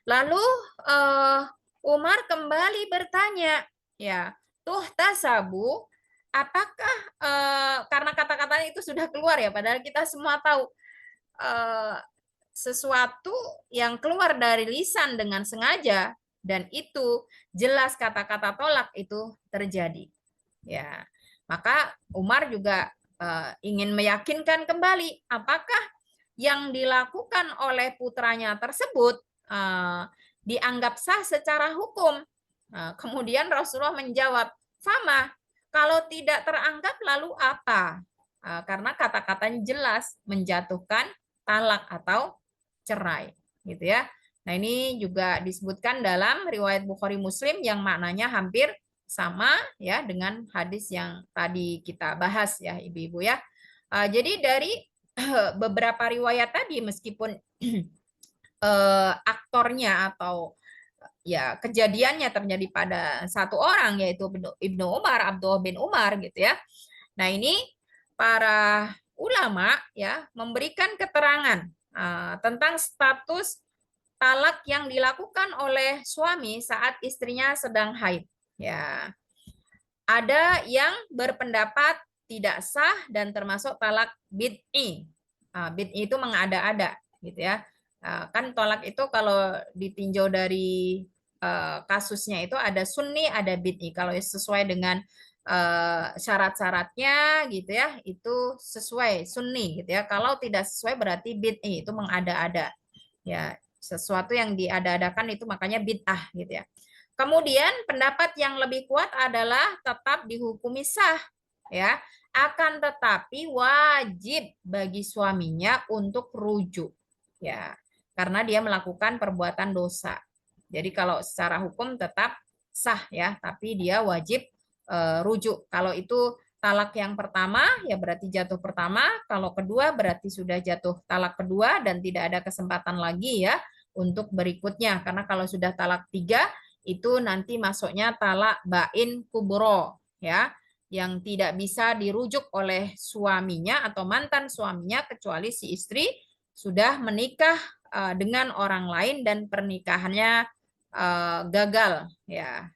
Lalu Umar kembali bertanya, ya, tuh tasabu, apakah karena kata-katanya itu sudah keluar, ya, padahal kita semua tahu sesuatu yang keluar dari lisan dengan sengaja dan itu jelas kata-kata tolak itu terjadi, ya. Maka Umar juga ingin meyakinkan kembali apakah yang dilakukan oleh putranya tersebut dianggap sah secara hukum. Kemudian Rasulullah menjawab, "Fama, kalau tidak teranggap lalu apa?" Karena kata-katanya jelas menjatuhkan talak atau cerai, gitu ya. Nah, ini juga disebutkan dalam riwayat Bukhari Muslim yang maknanya hampir sama, ya, dengan hadis yang tadi kita bahas, ya, ibu-ibu, ya. Jadi dari beberapa riwayat tadi, meskipun aktornya atau, ya, kejadiannya terjadi pada satu orang, yaitu Ibnu Umar, Abdullah bin Umar, gitu ya. Nah, ini para ulama, ya, memberikan keterangan tentang status talak yang dilakukan oleh suami saat istrinya sedang haid. Ya, ada yang berpendapat tidak sah dan termasuk talak bid'i. Bid'i itu mengada-ada, gitu ya. Kan talak itu kalau ditinjau dari kasusnya itu ada sunni, ada bid'i. Kalau sesuai dengan syarat-syaratnya, gitu ya, itu sesuai sunni, gitu ya. Kalau tidak sesuai berarti bid'i, itu mengada-ada. Ya, sesuatu yang diada-adakan itu makanya bid'ah, gitu ya. Kemudian pendapat yang lebih kuat adalah tetap dihukumi sah, ya. Akan tetapi wajib bagi suaminya untuk rujuk, ya. Karena dia melakukan perbuatan dosa. Jadi kalau secara hukum tetap sah, ya, tapi dia wajib rujuk. Kalau itu talak yang pertama, ya berarti jatuh pertama. Kalau kedua berarti sudah jatuh talak kedua dan tidak ada kesempatan lagi, ya, untuk berikutnya. Karena kalau sudah talak 3 itu nanti masuknya talak bain kubro, ya, yang tidak bisa dirujuk oleh suaminya atau mantan suaminya kecuali si istri sudah menikah dengan orang lain dan pernikahannya gagal, ya,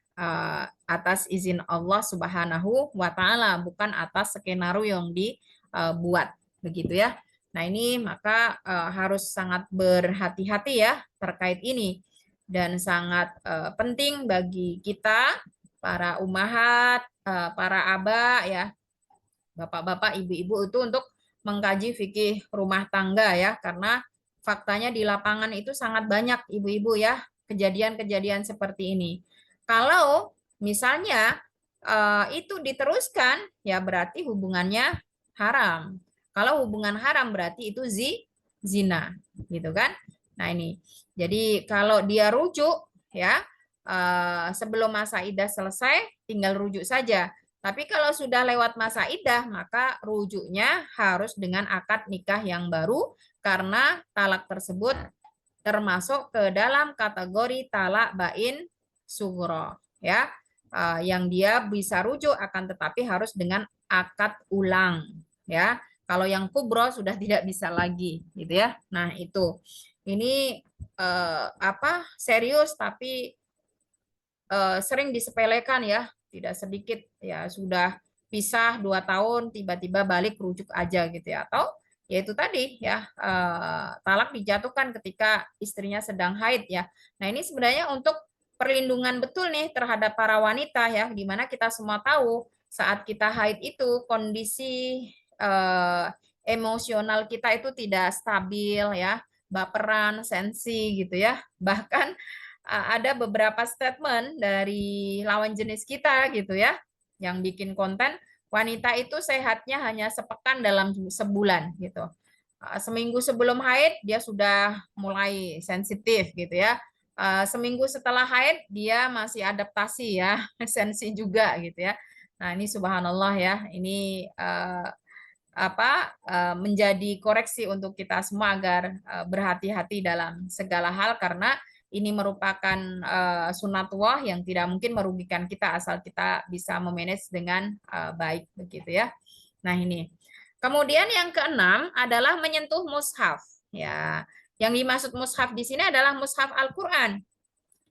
atas izin Allah Subhanahu wa taala, bukan atas skenario yang dibuat, begitu ya. Nah, ini maka harus sangat berhati-hati, ya, terkait ini. Dan sangat penting bagi kita para umahat, para aba, ya, bapak-bapak, ibu-ibu itu untuk mengkaji fikih rumah tangga, ya, karena faktanya di lapangan itu sangat banyak, ibu-ibu, ya, kejadian-kejadian seperti ini. Kalau misalnya itu diteruskan, ya berarti hubungannya haram. Kalau hubungan haram berarti itu zina, gitu kan? Nah, ini. Jadi kalau dia rujuk, ya, sebelum masa iddah selesai tinggal rujuk saja. Tapi kalau sudah lewat masa iddah maka rujuknya harus dengan akad nikah yang baru karena talak tersebut termasuk ke dalam kategori talak bain sughra, ya. Yang dia bisa rujuk akan tetapi harus dengan akad ulang, ya. Kalau yang kubro sudah tidak bisa lagi, gitu ya. Nah, itu. Ini serius tapi sering disepelekan, ya, tidak sedikit ya sudah pisah 2 tahun tiba-tiba balik rujuk aja gitu ya, atau yaitu tadi ya talak dijatuhkan ketika istrinya sedang haid ya. Nah, ini sebenarnya untuk perlindungan betul nih terhadap para wanita ya, di mana kita semua tahu saat kita haid itu kondisi emosional kita itu tidak stabil ya, baperan, sensi gitu ya. Bahkan ada beberapa statement dari lawan jenis kita gitu ya, yang bikin konten wanita itu sehatnya hanya sepekan dalam sebulan gitu. Seminggu sebelum haid dia sudah mulai sensitif gitu ya. Seminggu setelah haid dia masih adaptasi ya, sensi juga gitu ya. Nah, ini subhanallah ya, ini menjadi koreksi untuk kita semua agar berhati-hati dalam segala hal, karena ini merupakan sunatullah yang tidak mungkin merugikan kita asal kita bisa memanage dengan baik begitu ya. Nah, ini. Kemudian yang keenam adalah menyentuh mushaf ya. Yang dimaksud mushaf di sini adalah mushaf Al-Qur'an.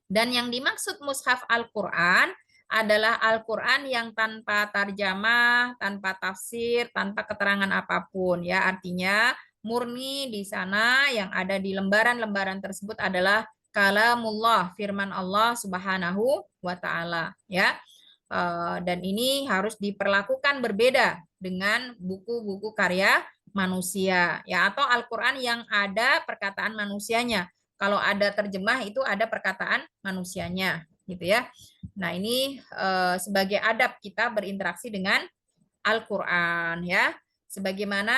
Dan yang dimaksud mushaf Al-Qur'an adalah Al-Qur'an yang tanpa tarjamah, tanpa tafsir, tanpa keterangan apapun ya. Artinya murni di sana yang ada di lembaran-lembaran tersebut adalah kalamullah, firman Allah Subhanahu wa taala ya. Dan ini harus diperlakukan berbeda dengan buku-buku karya manusia ya, atau Al-Qur'an yang ada perkataan manusianya. Kalau ada terjemah itu ada perkataan manusianya gitu ya. Nah, ini sebagai adab kita berinteraksi dengan Al-Qur'an ya. Sebagaimana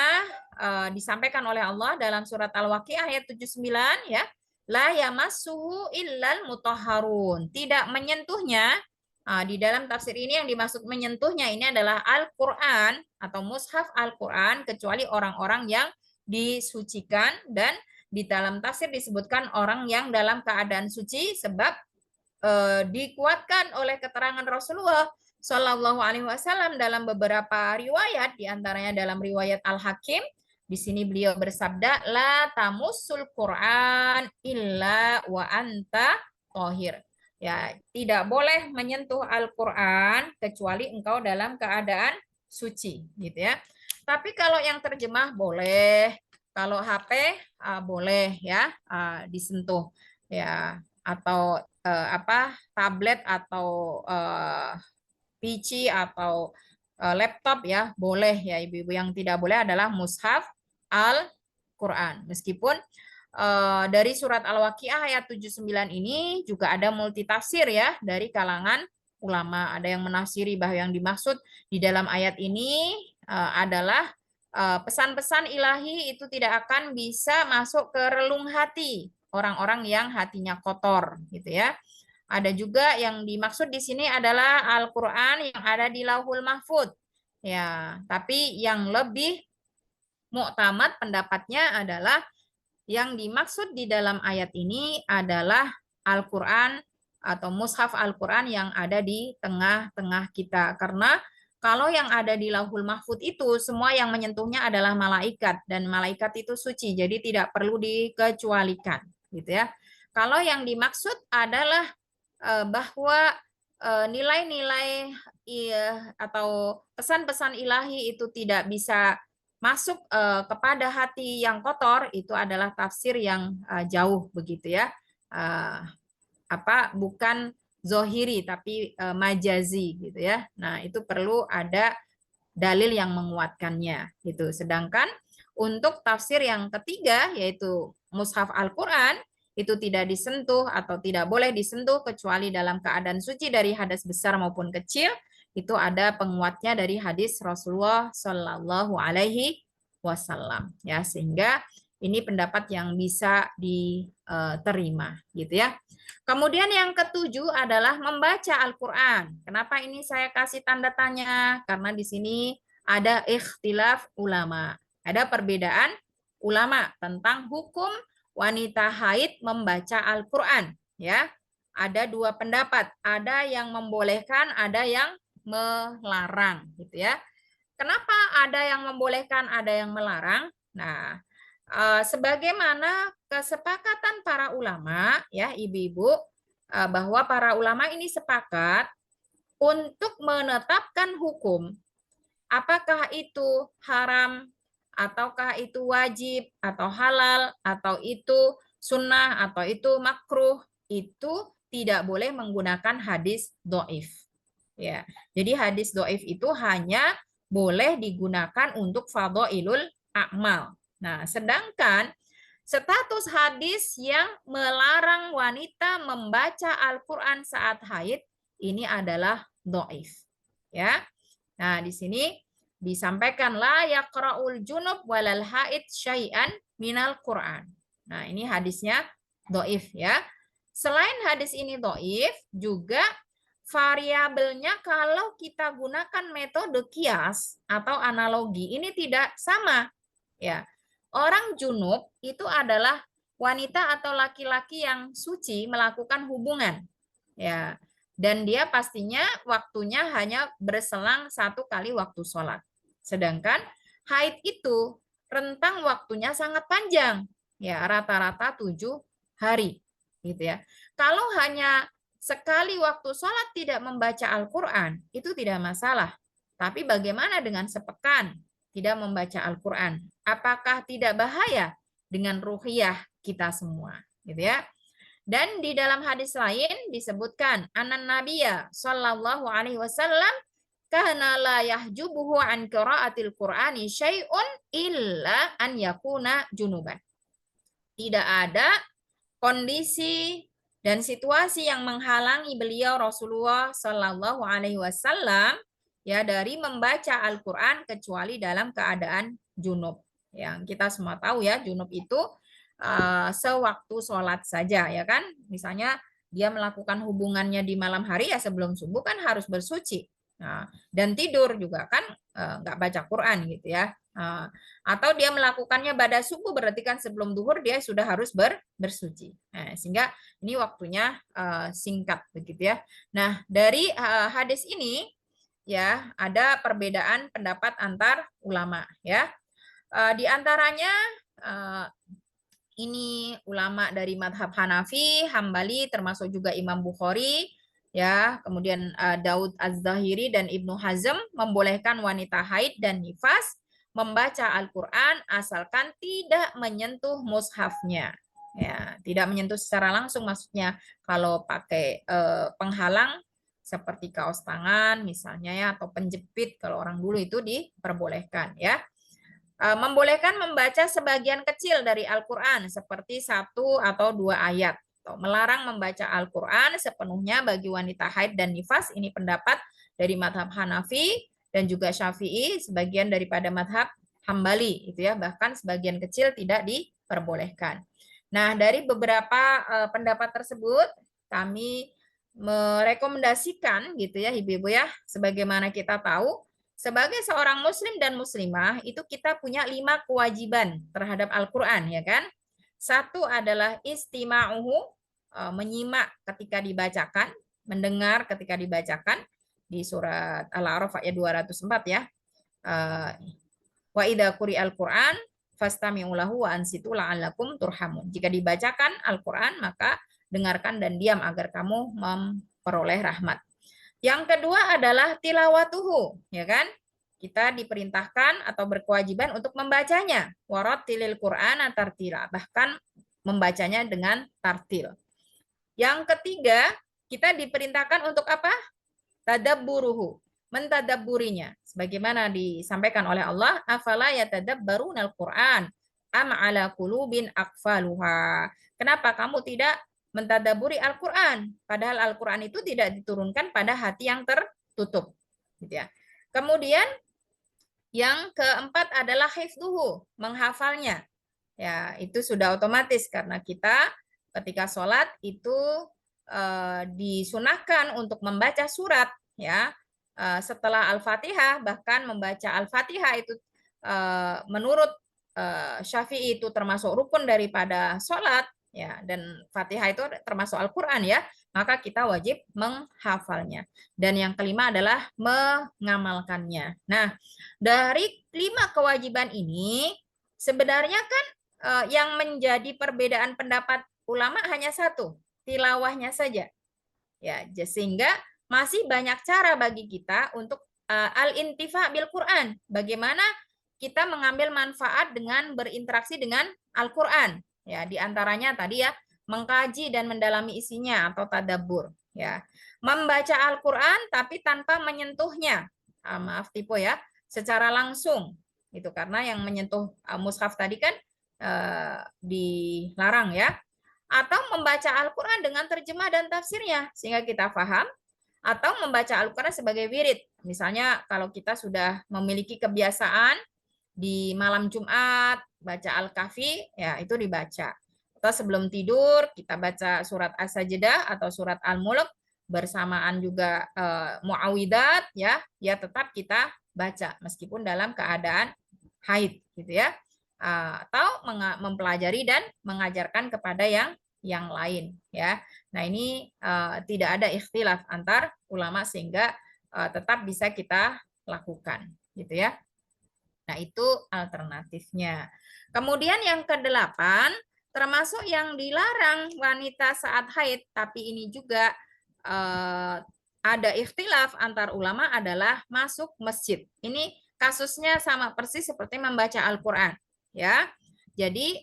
disampaikan oleh Allah dalam surat Al-Waqiah ayat 79 ya. La yamassuhu illal mutahharun. Tidak menyentuhnya. Di dalam tafsir ini yang dimaksud menyentuhnya ini adalah Al-Qur'an atau mushaf Al-Qur'an kecuali orang-orang yang disucikan, dan di dalam tafsir disebutkan orang yang dalam keadaan suci sebab dikuatkan oleh keterangan Rasulullah Shallallahu Alaihi Wasallam dalam beberapa riwayat, diantaranya dalam riwayat Al-Hakim. Di sini beliau bersabda, la tamussul Quran illa wa anta thahir. Ya, tidak boleh menyentuh Al-Qur'an kecuali engkau dalam keadaan suci, gitu ya. Tapi kalau yang terjemah boleh, kalau HP boleh ya disentuh ya, atau tablet atau PC atau laptop ya boleh ya ibu-ibu. Yang tidak boleh adalah mushaf Al-Qur'an. Meskipun dari surat Al-Waqiah ayat 79 ini juga ada multitafsir ya dari kalangan ulama. Ada yang menafsiri bahwa yang dimaksud di dalam ayat ini adalah pesan-pesan ilahi itu tidak akan bisa masuk ke relung hati orang-orang yang hatinya kotor gitu ya. Ada juga yang dimaksud di sini adalah Al-Qur'an yang ada di Lauhul Mahfuz. Ya, tapi yang lebih muktamad pendapatnya adalah yang dimaksud di dalam ayat ini adalah Al-Qur'an atau mushaf Al-Qur'an yang ada di tengah-tengah kita. Karena kalau yang ada di Lauhul Mahfuz itu semua yang menyentuhnya adalah malaikat, dan malaikat itu suci, jadi tidak perlu dikecualikan, gitu ya. Kalau yang dimaksud adalah bahwa nilai-nilai atau pesan-pesan ilahi itu tidak bisa masuk kepada hati yang kotor, itu adalah tafsir yang jauh begitu ya. Bukan zohiri tapi majazi gitu ya. Nah, itu perlu ada dalil yang menguatkannya gitu. Sedangkan untuk tafsir yang ketiga yaitu mushaf Al-Qur'an itu tidak disentuh atau tidak boleh disentuh kecuali dalam keadaan suci dari hadas besar maupun kecil. Itu ada penguatnya dari hadis Rasulullah Shallallahu Alaihi Wasallam ya, sehingga ini pendapat yang bisa diterima gitu ya. Kemudian yang ketujuh adalah membaca Al-Qur'an. Kenapa ini saya kasih tanda tanya? Karena di sini ada ikhtilaf ulama, ada perbedaan ulama tentang hukum wanita haid membaca Al-Qur'an ya. Ada dua pendapat, ada yang membolehkan, ada yang melarang gitu ya. Kenapa ada yang membolehkan, ada yang melarang? Nah, sebagaimana kesepakatan para ulama ya ibu-ibu, bahwa para ulama ini sepakat untuk menetapkan hukum, apakah itu haram, ataukah itu wajib, atau halal, atau itu sunnah, atau itu makruh, itu tidak boleh menggunakan hadis do'if. Ya, jadi hadis do'if itu hanya boleh digunakan untuk fadhailul a'mal. Nah, sedangkan status hadis yang melarang wanita membaca Al-Quran saat haid ini adalah do'if. Ya, nah di sini disampaikan la yaqra'ul junub walal haid syai'an minal Quran. Nah, ini hadisnya do'if ya. Selain hadis ini do'if, juga variabelnya kalau kita gunakan metode kias atau analogi ini tidak sama ya. Orang junub itu adalah wanita atau laki-laki yang suci melakukan hubungan ya, dan dia pastinya waktunya hanya berselang 1 kali waktu sholat. Sedangkan haid itu rentang waktunya sangat panjang ya, rata-rata 7 hari gitu ya. Kalau hanya sekali waktu sholat tidak membaca Al-Quran, itu tidak masalah. Tapi bagaimana dengan sepekan tidak membaca Al-Quran? Apakah tidak bahaya dengan ruhiyah kita semua? Gitu ya. Dan di dalam hadis lain disebutkan, anan nabiyya sallallahu alaihi wasallam kana la yahjubuhu an qiraatil Qur'ani syai'un illa an yakuna junuban. Tidak ada kondisi dan situasi yang menghalangi beliau Rasulullah Shallallahu Alaihi Wasallam ya dari membaca Al-Quran kecuali dalam keadaan junub. Yang kita semua tahu ya, junub itu sewaktu sholat saja ya kan. Misalnya dia melakukan hubungannya di malam hari ya sebelum subuh kan harus bersuci. Nah, dan tidur juga kan nggak baca Quran gitu ya. Atau dia melakukannya pada subuh berarti kan sebelum duhur dia sudah harus bersuci. Nah, sehingga ini waktunya singkat begitu ya. Nah, dari hadis ini ya ada perbedaan pendapat antar ulama ya. Di antaranya ini ulama dari madhab Hanafi, Hambali, termasuk juga Imam Bukhari, ya, kemudian Daud Az-Zahiri dan Ibnu Hazm membolehkan wanita haid dan nifas membaca Al-Quran asalkan tidak menyentuh mushafnya. Ya, tidak menyentuh secara langsung, maksudnya kalau pakai penghalang seperti kaos tangan misalnya ya, atau penjepit kalau orang dulu itu diperbolehkan ya. Membolehkan membaca sebagian kecil dari Al-Quran seperti 1 atau 2 ayat. Melarang membaca Al-Quran sepenuhnya bagi wanita haid dan nifas. Ini pendapat dari madhab Hanafi dan juga Syafi'i, sebagian daripada madhab Hambali itu ya, bahkan sebagian kecil tidak diperbolehkan. Nah, dari beberapa pendapat tersebut kami merekomendasikan gitu ya ibu-ibu ya, sebagaimana kita tahu sebagai seorang muslim dan muslimah itu kita punya 5 kewajiban terhadap Al-Quran ya kan. 1 adalah istima'uhu, menyimak ketika dibacakan, mendengar ketika dibacakan di surat Al-A'raf ayat 204 ya. Wa idza quri'al Qur'an fastami'u lahu wa ansitu la'allakum turhamun. Jika dibacakan Al-Qur'an maka dengarkan dan diam agar kamu memperoleh rahmat. Yang kedua adalah tilawatuhu, ya kan? Kita diperintahkan atau berkewajiban untuk membacanya. Warattilil Qur'ana tartila, bahkan membacanya dengan tartil. Yang ketiga, kita diperintahkan untuk apa? Tadabburuhu, mentadabburinya. Sebagaimana disampaikan oleh Allah, afala yatadabbarunal Qur'an am ala qulubin aqfaluha. Kenapa kamu tidak mentadaburi Al-Quran? Padahal Al-Quran itu tidak diturunkan pada hati yang tertutup. Gitu ya. Kemudian yang keempat adalah hifdzuhu, menghafalnya. Ya, itu sudah otomatis karena kita ketika sholat itu disunahkan untuk membaca surat ya setelah Al-Fatihah, bahkan membaca Al-Fatihah itu menurut Syafi'i itu termasuk rukun daripada sholat ya, dan Fatihah itu termasuk Al-Quran ya, maka kita wajib menghafalnya. Dan yang kelima adalah mengamalkannya. Nah, dari 5 kewajiban ini sebenarnya kan yang menjadi perbedaan pendapat ulama hanya 1, tilawahnya saja. Ya, sehingga masih banyak cara bagi kita untuk al-intifa bil Quran. Bagaimana kita mengambil manfaat dengan berinteraksi dengan Al-Quran. Ya, di antaranya tadi ya, mengkaji dan mendalami isinya atau tadabbur. Ya, membaca Al-Quran tapi tanpa menyentuhnya. Maaf tipe ya, secara langsung. Itu karena yang menyentuh mushaf tadi kan dilarang ya. Atau membaca Al-Quran dengan terjemah dan tafsirnya sehingga kita paham, atau membaca Al-Quran sebagai wirid. Misalnya kalau kita sudah memiliki kebiasaan di malam Jumat baca Al-Kahfi, ya itu dibaca. Atau sebelum tidur kita baca surat As-Sajdah atau surat Al-Mulk bersamaan juga Muawwidat, ya tetap kita baca meskipun dalam keadaan haid gitu ya. Atau mempelajari dan mengajarkan kepada yang lain ya. Nah, ini tidak ada ikhtilaf antar ulama sehingga tetap bisa kita lakukan gitu ya. Nah, itu alternatifnya. Kemudian yang kedelapan, termasuk yang dilarang wanita saat haid, tapi ini juga ada ikhtilaf antar ulama adalah masuk masjid. Ini kasusnya sama persis seperti membaca Al-Quran. Ya, jadi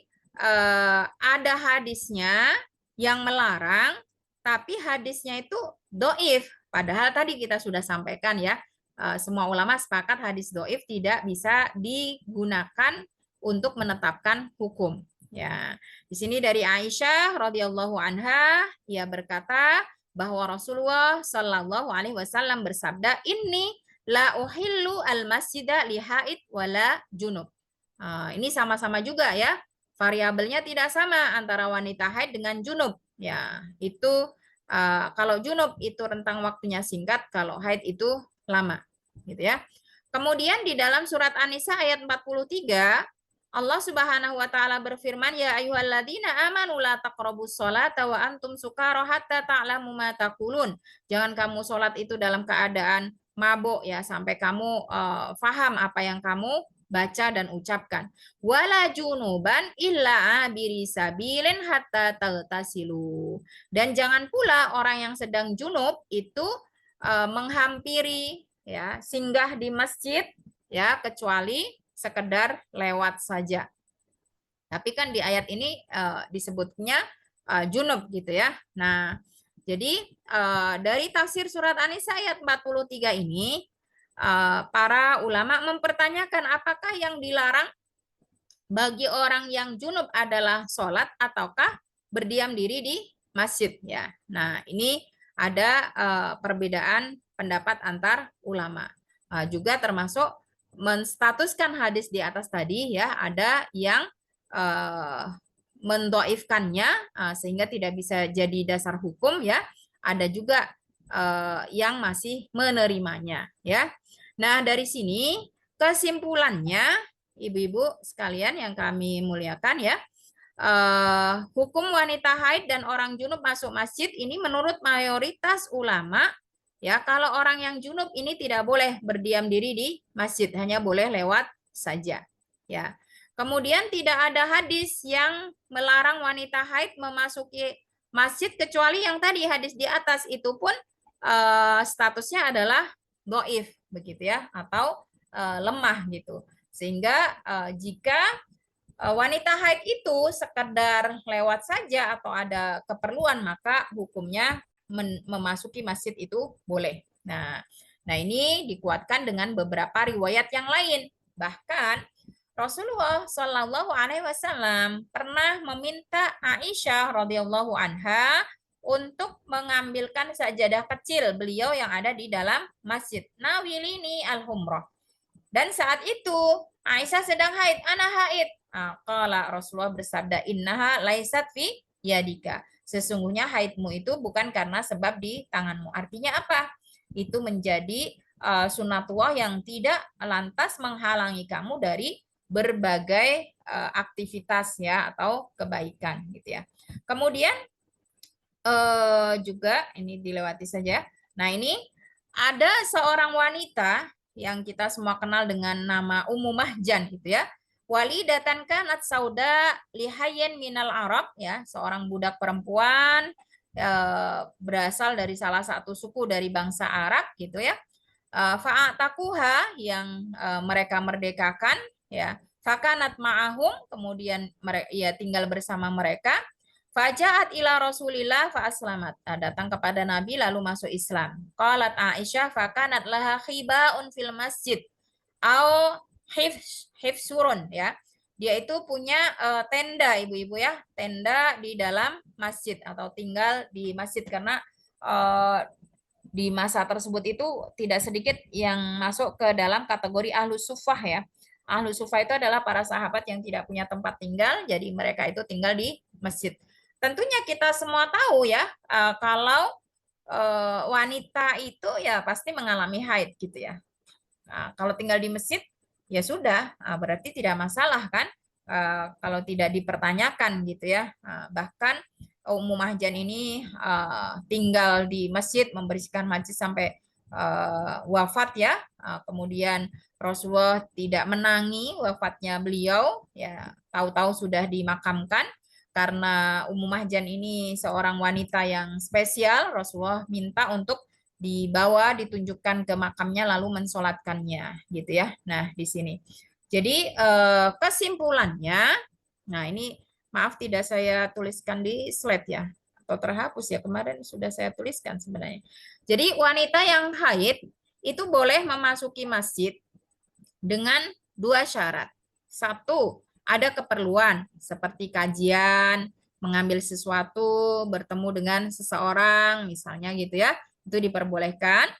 ada hadisnya yang melarang, tapi hadisnya itu doif. Padahal tadi kita sudah sampaikan ya, semua ulama sepakat hadis doif tidak bisa digunakan untuk menetapkan hukum. Ya, di sini dari Aisyah radhiyallahu anha, ia berkata bahwa Rasulullah Shallallahu alaihi wasallam bersabda, "Inni la uhillu al-masjida li haid wala junub." Ini sama-sama juga ya, variabelnya tidak sama antara wanita haid dengan junub. Ya, itu kalau junub itu rentang waktunya singkat, kalau haid itu lama, gitu ya. Kemudian di dalam surat An-Nisa ayat 43, Allah Subhanahu wa taala berfirman, ya ayyuhalladzina amanu la taqrabus sholata wa antum sukara hatta ta'lamu ma taqulun. Jangan kamu sholat itu dalam keadaan mabuk ya, sampai kamu paham apa yang kamu baca dan ucapkan. Wala junuban illa abiri sabilin hatta taghtasilu. Dan jangan pula orang yang sedang junub itu menghampiri ya, singgah di masjid ya, kecuali sekedar lewat saja. Tapi kan di ayat ini disebutnya junub gitu ya. Nah, jadi dari tafsir surat An-Nisa ayat 43 ini para ulama mempertanyakan apakah yang dilarang bagi orang yang junub adalah sholat ataukah berdiam diri di masjid ya. Nah, ini ada perbedaan pendapat antar ulama. Juga termasuk menstatuskan hadis di atas tadi ya, ada yang mendoifkannya sehingga tidak bisa jadi dasar hukum ya. Ada juga yang masih menerimanya ya. Nah, dari sini kesimpulannya ibu-ibu sekalian yang kami muliakan ya, hukum wanita haid dan orang junub masuk masjid ini menurut mayoritas ulama ya, kalau orang yang junub ini tidak boleh berdiam diri di masjid, hanya boleh lewat saja ya. Kemudian tidak ada hadis yang melarang wanita haid memasuki masjid kecuali yang tadi hadis di atas, itu pun statusnya adalah doif begitu ya, atau lemah gitu. Sehingga jika wanita haid itu sekedar lewat saja atau ada keperluan, maka hukumnya memasuki masjid itu boleh. Nah, ini dikuatkan dengan beberapa riwayat yang lain. Bahkan Rasulullah Shallallahu alaihi wasallam pernah meminta Aisyah radhiyallahu anha untuk mengambilkan sajadah kecil beliau yang ada di dalam masjid. Nawilini al-humrah. Dan saat itu Aisyah sedang haid, ana haid. Qala Rasulullah bersabda, innaha laisat fi yadika. Sesungguhnya haidmu itu bukan karena sebab di tanganmu. Artinya apa? Itu menjadi sunatullah yang tidak lantas menghalangi kamu dari berbagai aktivitas ya, atau kebaikan gitu ya. Kemudian juga ini dilewati saja. Nah, ini ada seorang wanita yang kita semua kenal dengan nama Ummu Mahjan gitu ya. Walidatan kanat sauda lihayen minal Arab ya, seorang budak perempuan berasal dari salah satu suku dari bangsa Arab gitu ya. Fa'atakuha yang mereka merdekakan ya. Fakanat ma'ahum, kemudian ia tinggal bersama mereka. Faja'at ila Rasulillah fa'aslamat. Datang kepada Nabi lalu masuk Islam. Qalat Aisyah fakanat laha khiba'un fil masjid au hifsurun ya. Dia itu punya tenda ibu-ibu ya, tenda di dalam masjid atau tinggal di masjid karena di masa tersebut itu tidak sedikit yang masuk ke dalam kategori ahlus sufah ya. Ahlus sufah itu adalah para sahabat yang tidak punya tempat tinggal, jadi mereka itu tinggal di masjid. Tentunya kita semua tahu ya, kalau wanita itu ya pasti mengalami haid gitu ya. Nah, kalau tinggal di masjid ya sudah, berarti tidak masalah kan, kalau tidak dipertanyakan gitu ya. Bahkan Ummu Mahjan ini tinggal di masjid membersihkan masjid sampai wafat ya. Kemudian Rasulullah tidak menangi wafatnya beliau ya, tahu-tahu sudah dimakamkan. Karena Ummu Mahjan ini seorang wanita yang spesial, Rasulullah minta untuk dibawa, ditunjukkan ke makamnya lalu mensolatkannya gitu ya. Nah, di sini. Jadi kesimpulannya, nah ini maaf tidak saya tuliskan di slide ya, atau terhapus ya, kemarin sudah saya tuliskan sebenarnya. Jadi wanita yang haid itu boleh memasuki masjid dengan 2 syarat. 1, ada keperluan seperti kajian, mengambil sesuatu, bertemu dengan seseorang misalnya gitu ya, itu diperbolehkan.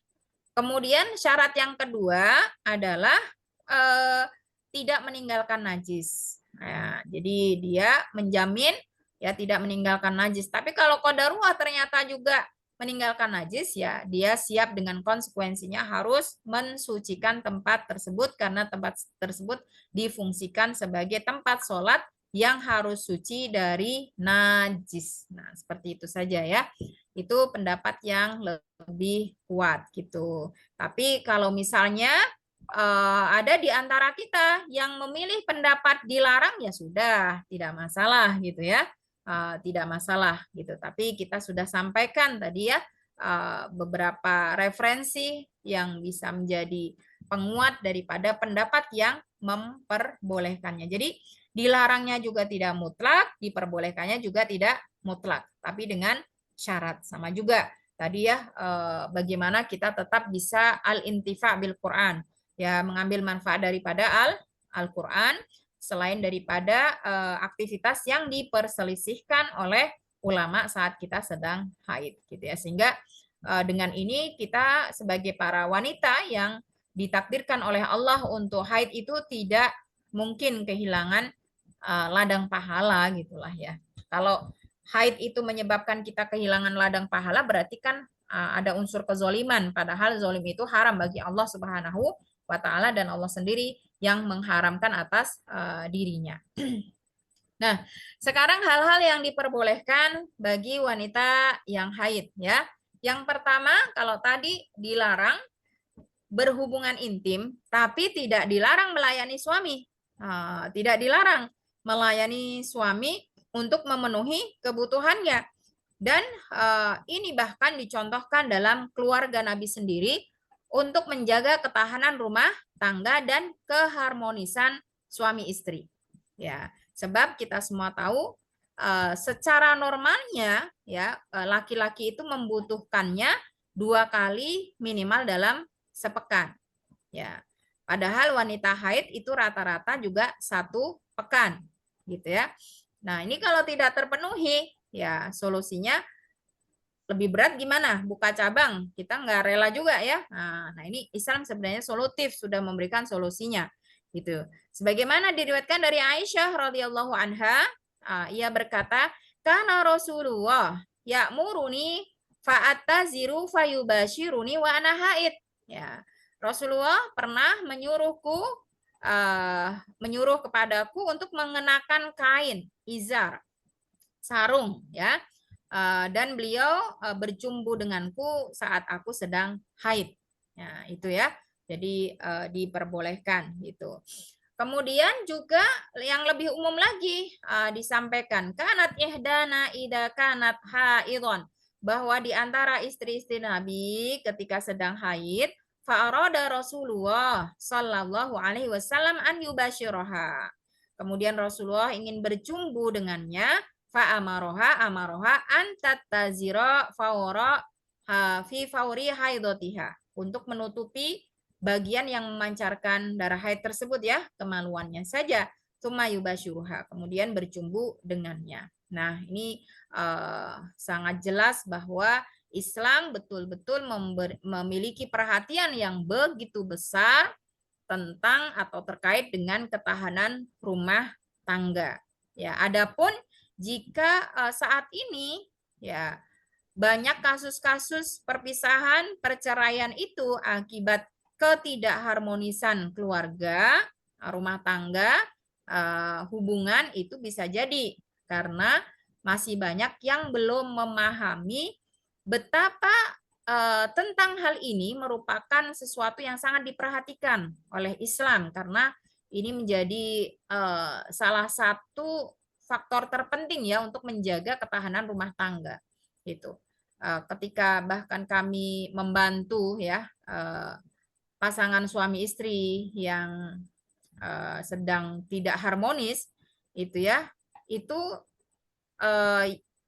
Kemudian syarat yang kedua adalah tidak meninggalkan najis. Nah, jadi dia menjamin ya tidak meninggalkan najis. Tapi kalau qadarullah ternyata juga meninggalkan najis, ya dia siap dengan konsekuensinya harus mensucikan tempat tersebut karena tempat tersebut difungsikan sebagai tempat sholat yang harus suci dari najis. Nah, seperti itu saja ya. Itu pendapat yang lebih kuat gitu. Tapi kalau misalnya ada di antara kita yang memilih pendapat dilarang, ya sudah, tidak masalah gitu ya. Tidak masalah gitu. Tapi kita sudah sampaikan tadi ya beberapa referensi yang bisa menjadi penguat daripada pendapat yang memperbolehkannya. Jadi dilarangnya juga tidak mutlak, diperbolehkannya juga tidak mutlak, tapi dengan syarat. Sama juga tadi ya bagaimana kita tetap bisa al-intifa bil Quran, ya mengambil manfaat daripada Al-Quran selain daripada aktivitas yang diperselisihkan oleh ulama saat kita sedang haid gitu ya. Sehingga dengan ini kita sebagai para wanita yang ditakdirkan oleh Allah untuk haid itu tidak mungkin kehilangan ladang pahala gitulah ya. Kalau haid itu menyebabkan kita kehilangan ladang pahala, berarti kan ada unsur kezoliman, padahal zolim itu haram bagi Allah Subhanahu wa Ta'ala, dan Allah sendiri yang mengharamkan atas dirinya. Nah, sekarang hal-hal yang diperbolehkan bagi wanita yang haid ya. Yang pertama, kalau tadi dilarang berhubungan intim, tapi tidak dilarang melayani suami. Tidak dilarang melayani suami untuk memenuhi kebutuhannya. Dan ini bahkan dicontohkan dalam keluarga Nabi sendiri untuk menjaga ketahanan rumah tangga dan keharmonisan suami istri. Ya, sebab kita semua tahu secara normalnya ya laki-laki itu membutuhkannya 2 kali minimal dalam sepekan. Ya, padahal wanita haid itu rata-rata juga 1 pekan, gitu ya. Nah, ini kalau tidak terpenuhi, ya solusinya lebih berat gimana? Buka cabang, kita nggak rela juga ya. Nah, ini Islam sebenarnya solutif, sudah memberikan solusinya, gitu. Sebagaimana diriwayatkan dari Aisyah radhiyallahu anha, ia berkata, "Kana Rasulullah ya'muruni fa'attaziru fayubashiruni wa ana haid." Ya, Rasulullah pernah menyuruh kepadaku untuk mengenakan kain izar, sarung ya. Dan beliau berjumbu denganku saat aku sedang haid. Nah, itu ya. Jadi diperbolehkan gitu. Kemudian juga yang lebih umum lagi disampaikan kanat ihdana ida kanat haidon bahwa di antara istri-istri Nabi ketika sedang haid, fa'arada Rasulullah sallallahu alaihi wasallam an yubashiraha. Kemudian Rasulullah ingin bercumbu dengannya, fa'amaroha an tattazira fawra fi fauri haidotiha, untuk menutupi bagian yang memancarkan darah haid tersebut ya, kemaluannya saja. Tsumma yubashiruha, kemudian bercumbu dengannya. Nah, ini sangat jelas bahwa Islam betul-betul memiliki perhatian yang begitu besar tentang atau terkait dengan ketahanan rumah tangga. Ya, adapun jika saat ini ya banyak kasus-kasus perpisahan, perceraian itu akibat ketidakharmonisan keluarga, rumah tangga, hubungan, itu bisa jadi karena masih banyak yang belum memahami betapa tentang hal ini merupakan sesuatu yang sangat diperhatikan oleh Islam, karena ini menjadi salah satu faktor terpenting ya untuk menjaga ketahanan rumah tangga. Gitu. Ketika bahkan kami membantu ya pasangan suami istri yang sedang tidak harmonis, itu ya, itu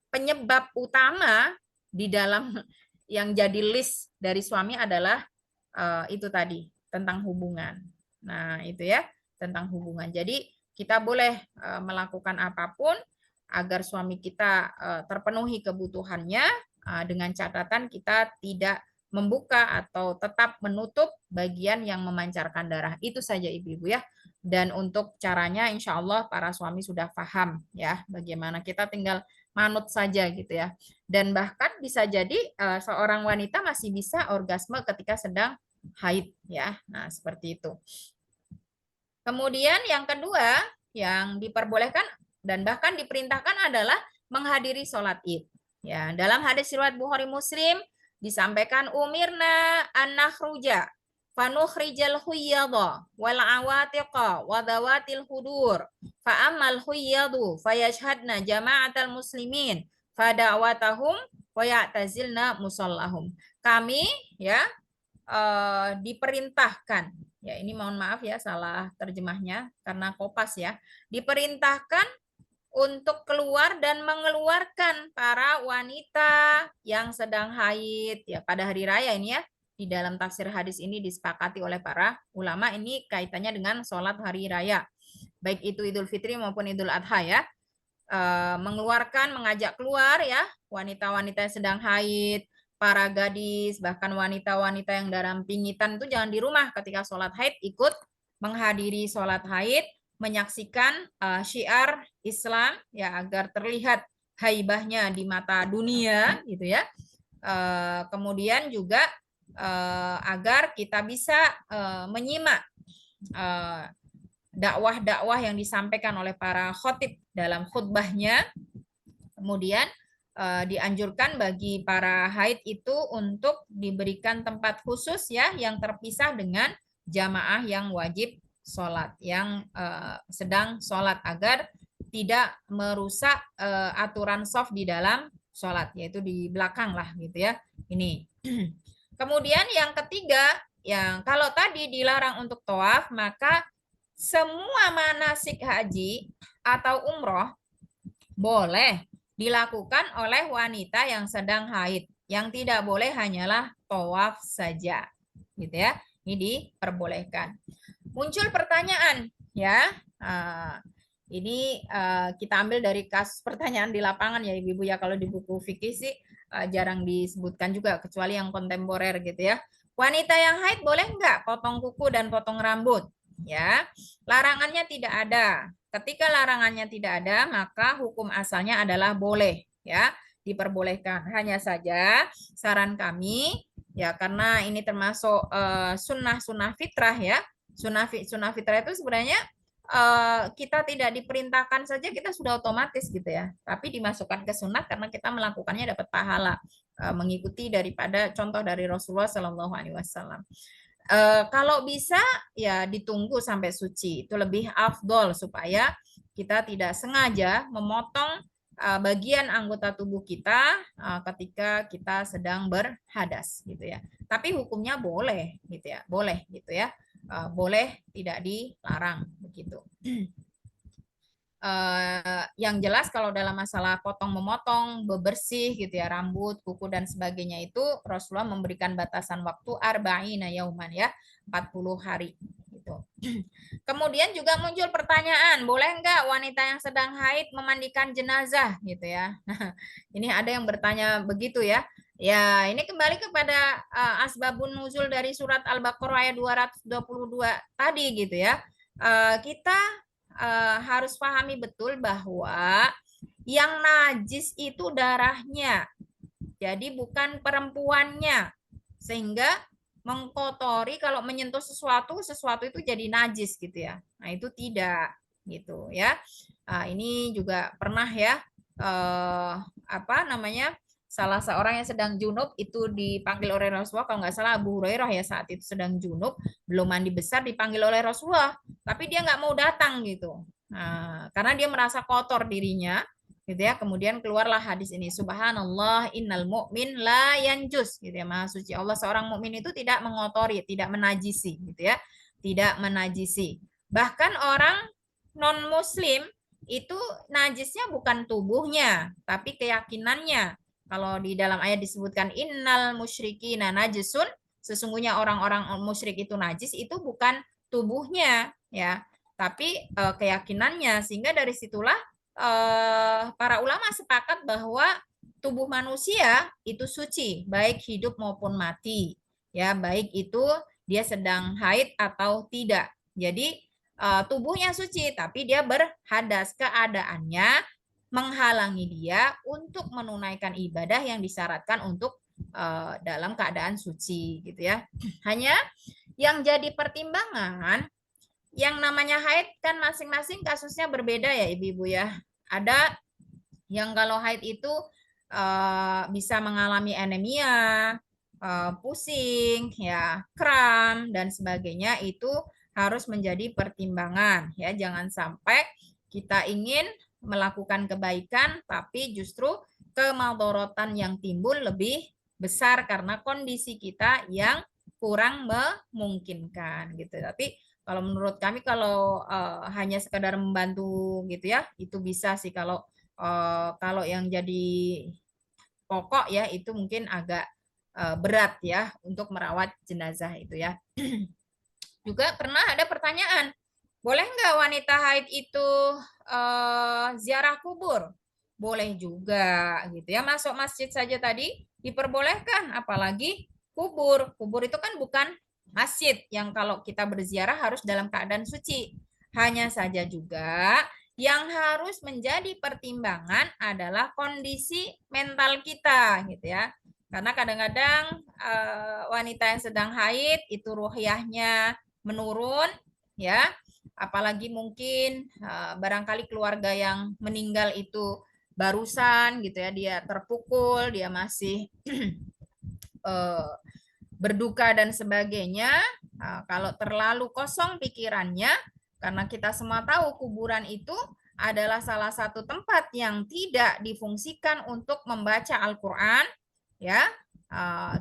penyebab utama di dalam yang jadi list dari suami adalah itu tadi, tentang hubungan. Nah, itu ya, tentang hubungan. Jadi kita boleh melakukan apapun agar suami kita terpenuhi kebutuhannya, dengan catatan kita tidak membuka atau tetap menutup bagian yang memancarkan darah. Itu saja ibu-ibu ya. Dan untuk caranya insya Allah para suami sudah paham ya, bagaimana, kita tinggal manut saja gitu ya. Dan bahkan bisa jadi seorang wanita masih bisa orgasme ketika sedang haid ya. Nah, seperti itu. Kemudian yang kedua yang diperbolehkan dan bahkan diperintahkan adalah menghadiri sholat Id. Ya, dalam hadis riwayat Bukhari Muslim disampaikan umirna an nakhruja fanukhrijal huyyadha wal awatiqa wa dawatil hudur fa ammal huyyadu fayashhadna jama'atal muslimin fada'watahum wa ya'tazilna musallahum. Kami ya diperintahkan, ya ini mohon maaf ya salah terjemahnya karena kopas ya, diperintahkan untuk keluar dan mengeluarkan para wanita yang sedang haid ya pada hari raya ini ya. Di dalam tafsir hadis ini disepakati oleh para ulama, ini kaitannya dengan sholat hari raya, baik itu Idul Fitri maupun Idul Adha ya. Mengeluarkan, mengajak keluar ya wanita-wanita yang sedang haid, para gadis, bahkan wanita-wanita yang dalam pingitan itu jangan di rumah ketika sholat haid, ikut menghadiri sholat haid, menyaksikan syiar Islam ya agar terlihat haibahnya di mata dunia gitu ya. Kemudian juga agar kita bisa menyimak dakwah-dakwah yang disampaikan oleh para khotib dalam khutbahnya. Kemudian dianjurkan bagi para haid itu untuk diberikan tempat khusus ya yang terpisah dengan jamaah yang wajib sholat, yang sedang sholat, agar tidak merusak aturan shaf di dalam sholat, yaitu di belakang lah gitu ya. Ini. Kemudian yang ketiga, yang kalau tadi dilarang untuk tawaf, maka semua manasik haji atau umroh boleh dilakukan oleh wanita yang sedang haid. Yang tidak boleh hanyalah tawaf saja. Gitu ya. Ini diperbolehkan. Muncul pertanyaan ya. Ini kita ambil dari kasus pertanyaan di lapangan ya Ibu-ibu ya. Kalau di buku fikih sih jarang disebutkan juga, kecuali yang kontemporer gitu ya. Wanita yang haid boleh enggak potong kuku dan potong rambut? Ya, larangannya tidak ada. Ketika larangannya tidak ada, maka hukum asalnya adalah boleh ya, diperbolehkan. Hanya saja saran kami ya, karena ini termasuk sunnah fitrah ya. Sunnah fitrah itu sebenarnya kita tidak diperintahkan saja kita sudah otomatis gitu ya, tapi dimasukkan ke sunat karena kita melakukannya dapat pahala, mengikuti daripada contoh dari Rasulullah Shallallahu Alaihi Wasallam. Kalau bisa ya ditunggu sampai suci, itu lebih afdol supaya kita tidak sengaja memotong bagian anggota tubuh kita ketika kita sedang berhadas gitu ya. Tapi hukumnya boleh gitu ya, boleh gitu ya, boleh tidak dilarang begitu. Yang jelas kalau dalam masalah potong memotong, bebersih gitu ya, rambut, kuku dan sebagainya itu Rasulullah memberikan batasan waktu arba'ina yauman ya, 40 hari gitu. Kemudian juga muncul pertanyaan, boleh enggak wanita yang sedang haid memandikan jenazah gitu ya. Nah, ini ada yang bertanya begitu ya. Ya, ini kembali kepada asbabun nuzul dari surat Al-Baqarah ayat 222 tadi gitu ya. Kita harus pahami betul bahwa yang najis itu darahnya. Jadi bukan perempuannya. Sehingga mengkotori kalau menyentuh sesuatu itu jadi najis gitu ya. Nah, itu tidak gitu ya. Nah, ini juga pernah ya salah seorang yang sedang junub itu dipanggil oleh Rasulullah, kalau nggak salah Abu Hurairah ya, saat itu sedang junub, belum mandi besar, dipanggil oleh Rasulullah, tapi dia nggak mau datang gitu. Nah, karena dia merasa kotor dirinya, gitu ya. Kemudian keluarlah hadis ini, subhanallah innal mu'min la yanjus, gitu ya. Maha suci Allah, seorang mukmin itu tidak mengotori, tidak menajisi, gitu ya. Tidak menajisi. Bahkan orang non muslim itu najisnya bukan tubuhnya, tapi keyakinannya. Kalau di dalam ayat disebutkan innal musyrikina najisun, sesungguhnya orang-orang musyrik itu najis, itu bukan tubuhnya ya, tapi keyakinannya. Sehingga dari situlah para ulama sepakat bahwa tubuh manusia itu suci, baik hidup maupun mati. Ya, baik itu dia sedang haid atau tidak. Jadi tubuhnya suci, tapi dia berhadas, keadaannya menghalangi dia untuk menunaikan ibadah yang disyaratkan untuk dalam keadaan suci gitu ya. Hanya yang jadi pertimbangan, yang namanya haid kan masing-masing kasusnya berbeda ya ibu-ibu ya. Ada yang kalau haid itu bisa mengalami anemia, pusing, ya, kram dan sebagainya, itu harus menjadi pertimbangan ya. Jangan sampai kita ingin melakukan kebaikan tapi justru kemadharatan yang timbul lebih besar karena kondisi kita yang kurang memungkinkan gitu. Tapi kalau menurut kami kalau hanya sekadar membantu gitu ya, itu bisa sih. Kalau yang jadi pokok ya itu mungkin agak berat ya untuk merawat jenazah itu ya. Juga pernah ada pertanyaan, boleh nggak wanita haid itu ziarah kubur? Boleh juga gitu ya, masuk masjid saja tadi diperbolehkan, apalagi kubur. Kubur itu kan bukan masjid yang kalau kita berziarah harus dalam keadaan suci. Hanya saja juga yang harus menjadi pertimbangan adalah kondisi mental kita gitu ya. Karena kadang-kadang wanita yang sedang haid itu ruhiyahnya menurun ya, apalagi mungkin barangkali keluarga yang meninggal itu barusan gitu ya, dia terpukul, dia masih berduka dan sebagainya. Kalau terlalu kosong pikirannya, karena kita semua tahu kuburan itu adalah salah satu tempat yang tidak difungsikan untuk membaca Al-Quran ya,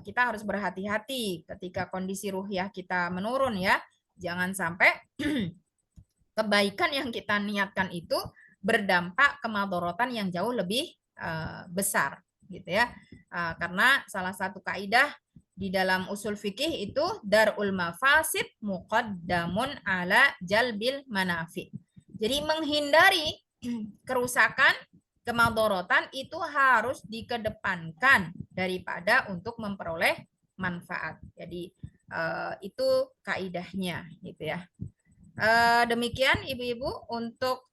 kita harus berhati-hati ketika kondisi ruhiyah kita menurun ya. Jangan sampai kebaikan yang kita niatkan itu berdampak kemadharatan yang jauh lebih besar gitu ya. Karena salah satu kaidah di dalam usul fikih itu darul mafasid muqaddamun ala jalbil manafi. Jadi menghindari kerusakan, kemadharatan itu harus dikedepankan daripada untuk memperoleh manfaat. Jadi itu kaidahnya gitu ya. Demikian ibu-ibu untuk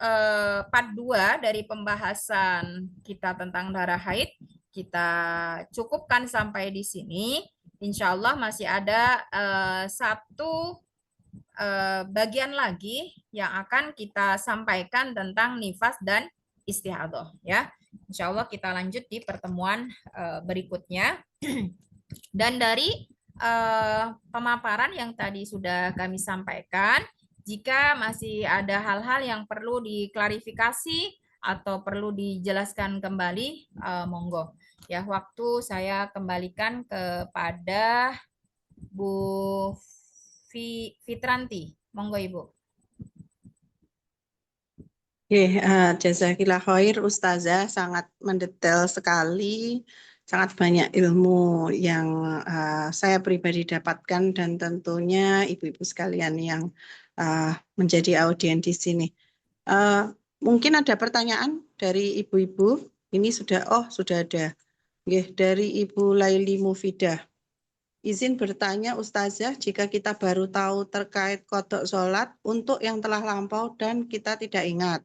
part 2 dari pembahasan kita tentang darah haid. Kita cukupkan sampai di sini. Insya Allah masih ada satu bagian lagi yang akan kita sampaikan tentang nifas dan istihadah ya. Insya Allah kita lanjut di pertemuan berikutnya. Dan dari pemaparan yang tadi sudah kami sampaikan, jika masih ada hal-hal yang perlu diklarifikasi atau perlu dijelaskan kembali, monggo. Ya, waktu saya kembalikan kepada Bu Fitranti. Monggo Ibu. Jazakillah khair Ustazah, sangat mendetail sekali, sangat banyak ilmu yang saya pribadi dapatkan dan tentunya ibu-ibu sekalian yang menjadi audien di sini. Mungkin ada pertanyaan dari ibu-ibu? Ini sudah ada. Dari Ibu Laili Mufidah. Izin bertanya Ustazah, jika kita baru tahu terkait kodok sholat untuk yang telah lampau dan kita tidak ingat,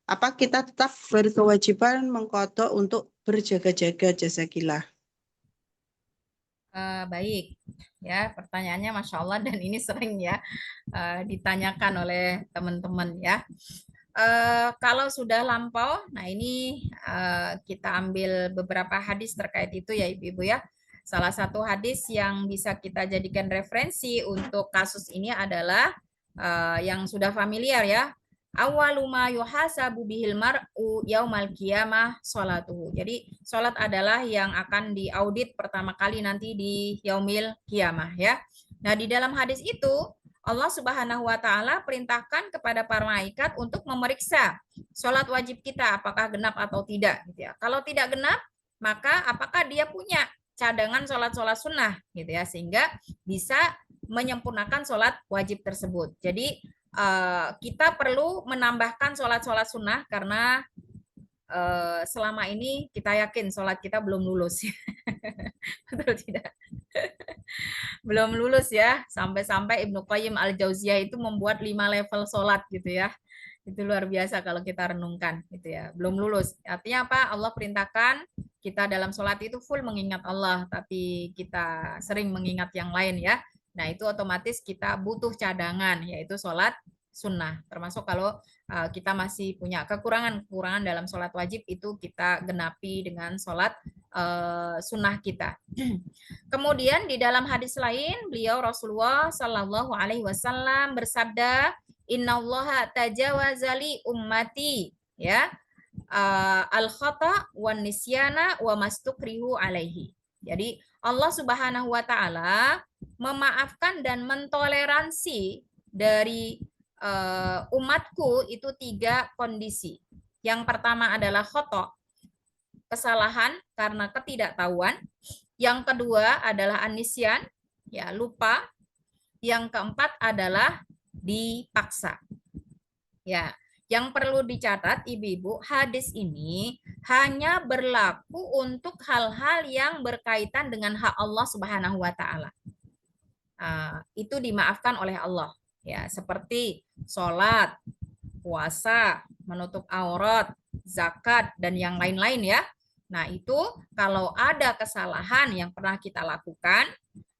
apa kita tetap berkewajiban mengkodok untuk berjaga-jaga? Jazakillah. Baik, ya pertanyaannya Masya Allah dan ini sering ya ditanyakan oleh teman-teman ya. Kalau sudah lampau, nah ini kita ambil beberapa hadis terkait itu ya Ibu-ibu ya. Salah satu hadis yang bisa kita jadikan referensi untuk kasus ini adalah yang sudah familiar ya. Awaluma yuhasabu bihil mar'u yaumal qiyamah sholatuhu. Jadi sholat adalah yang akan diaudit pertama kali nanti di yaumil qiyamah ya. Nah di dalam hadis itu Allah Subhanahu wa taala perintahkan kepada para malaikat untuk memeriksa sholat wajib kita apakah genap atau tidak gitu ya. Kalau tidak genap, maka apakah dia punya cadangan sholat-sholat sunnah gitu ya sehingga bisa menyempurnakan sholat wajib tersebut. Jadi kita perlu menambahkan sholat-sholat sunnah karena selama ini kita yakin sholat kita belum lulus. Betul tidak? Belum lulus ya, sampai-sampai Ibnu Qayyim Al-Jauziyah itu membuat 5 level sholat gitu ya. Itu luar biasa kalau kita renungkan gitu ya. Belum lulus. Artinya apa? Allah perintahkan kita dalam sholat itu full mengingat Allah, tapi kita sering mengingat yang lain ya. Nah itu otomatis kita butuh cadangan, yaitu sholat sunnah. Termasuk kalau kita masih punya kekurangan dalam sholat wajib, itu kita genapi dengan sholat sunnah kita. Kemudian di dalam hadis lain, beliau Rasulullah Shallallahu Alaihi Wasallam bersabda, Innallaha tajawazali ummati, ya, al khata wan nisyana wa mastukrihu alaihi. Jadi Allah Subhanahu wa taala memaafkan dan mentoleransi dari umatku itu 3 kondisi. Yang pertama adalah khata, kesalahan karena ketidaktahuan. Yang kedua adalah anisyan, ya lupa. Yang keempat adalah dipaksa. Ya, yang perlu dicatat ibu-ibu, hadis ini hanya berlaku untuk hal-hal yang berkaitan dengan hak Allah Subhanahu wa taala. Itu dimaafkan oleh Allah, ya, seperti sholat, puasa, menutup aurat, zakat dan yang lain-lain ya. Nah, itu kalau ada kesalahan yang pernah kita lakukan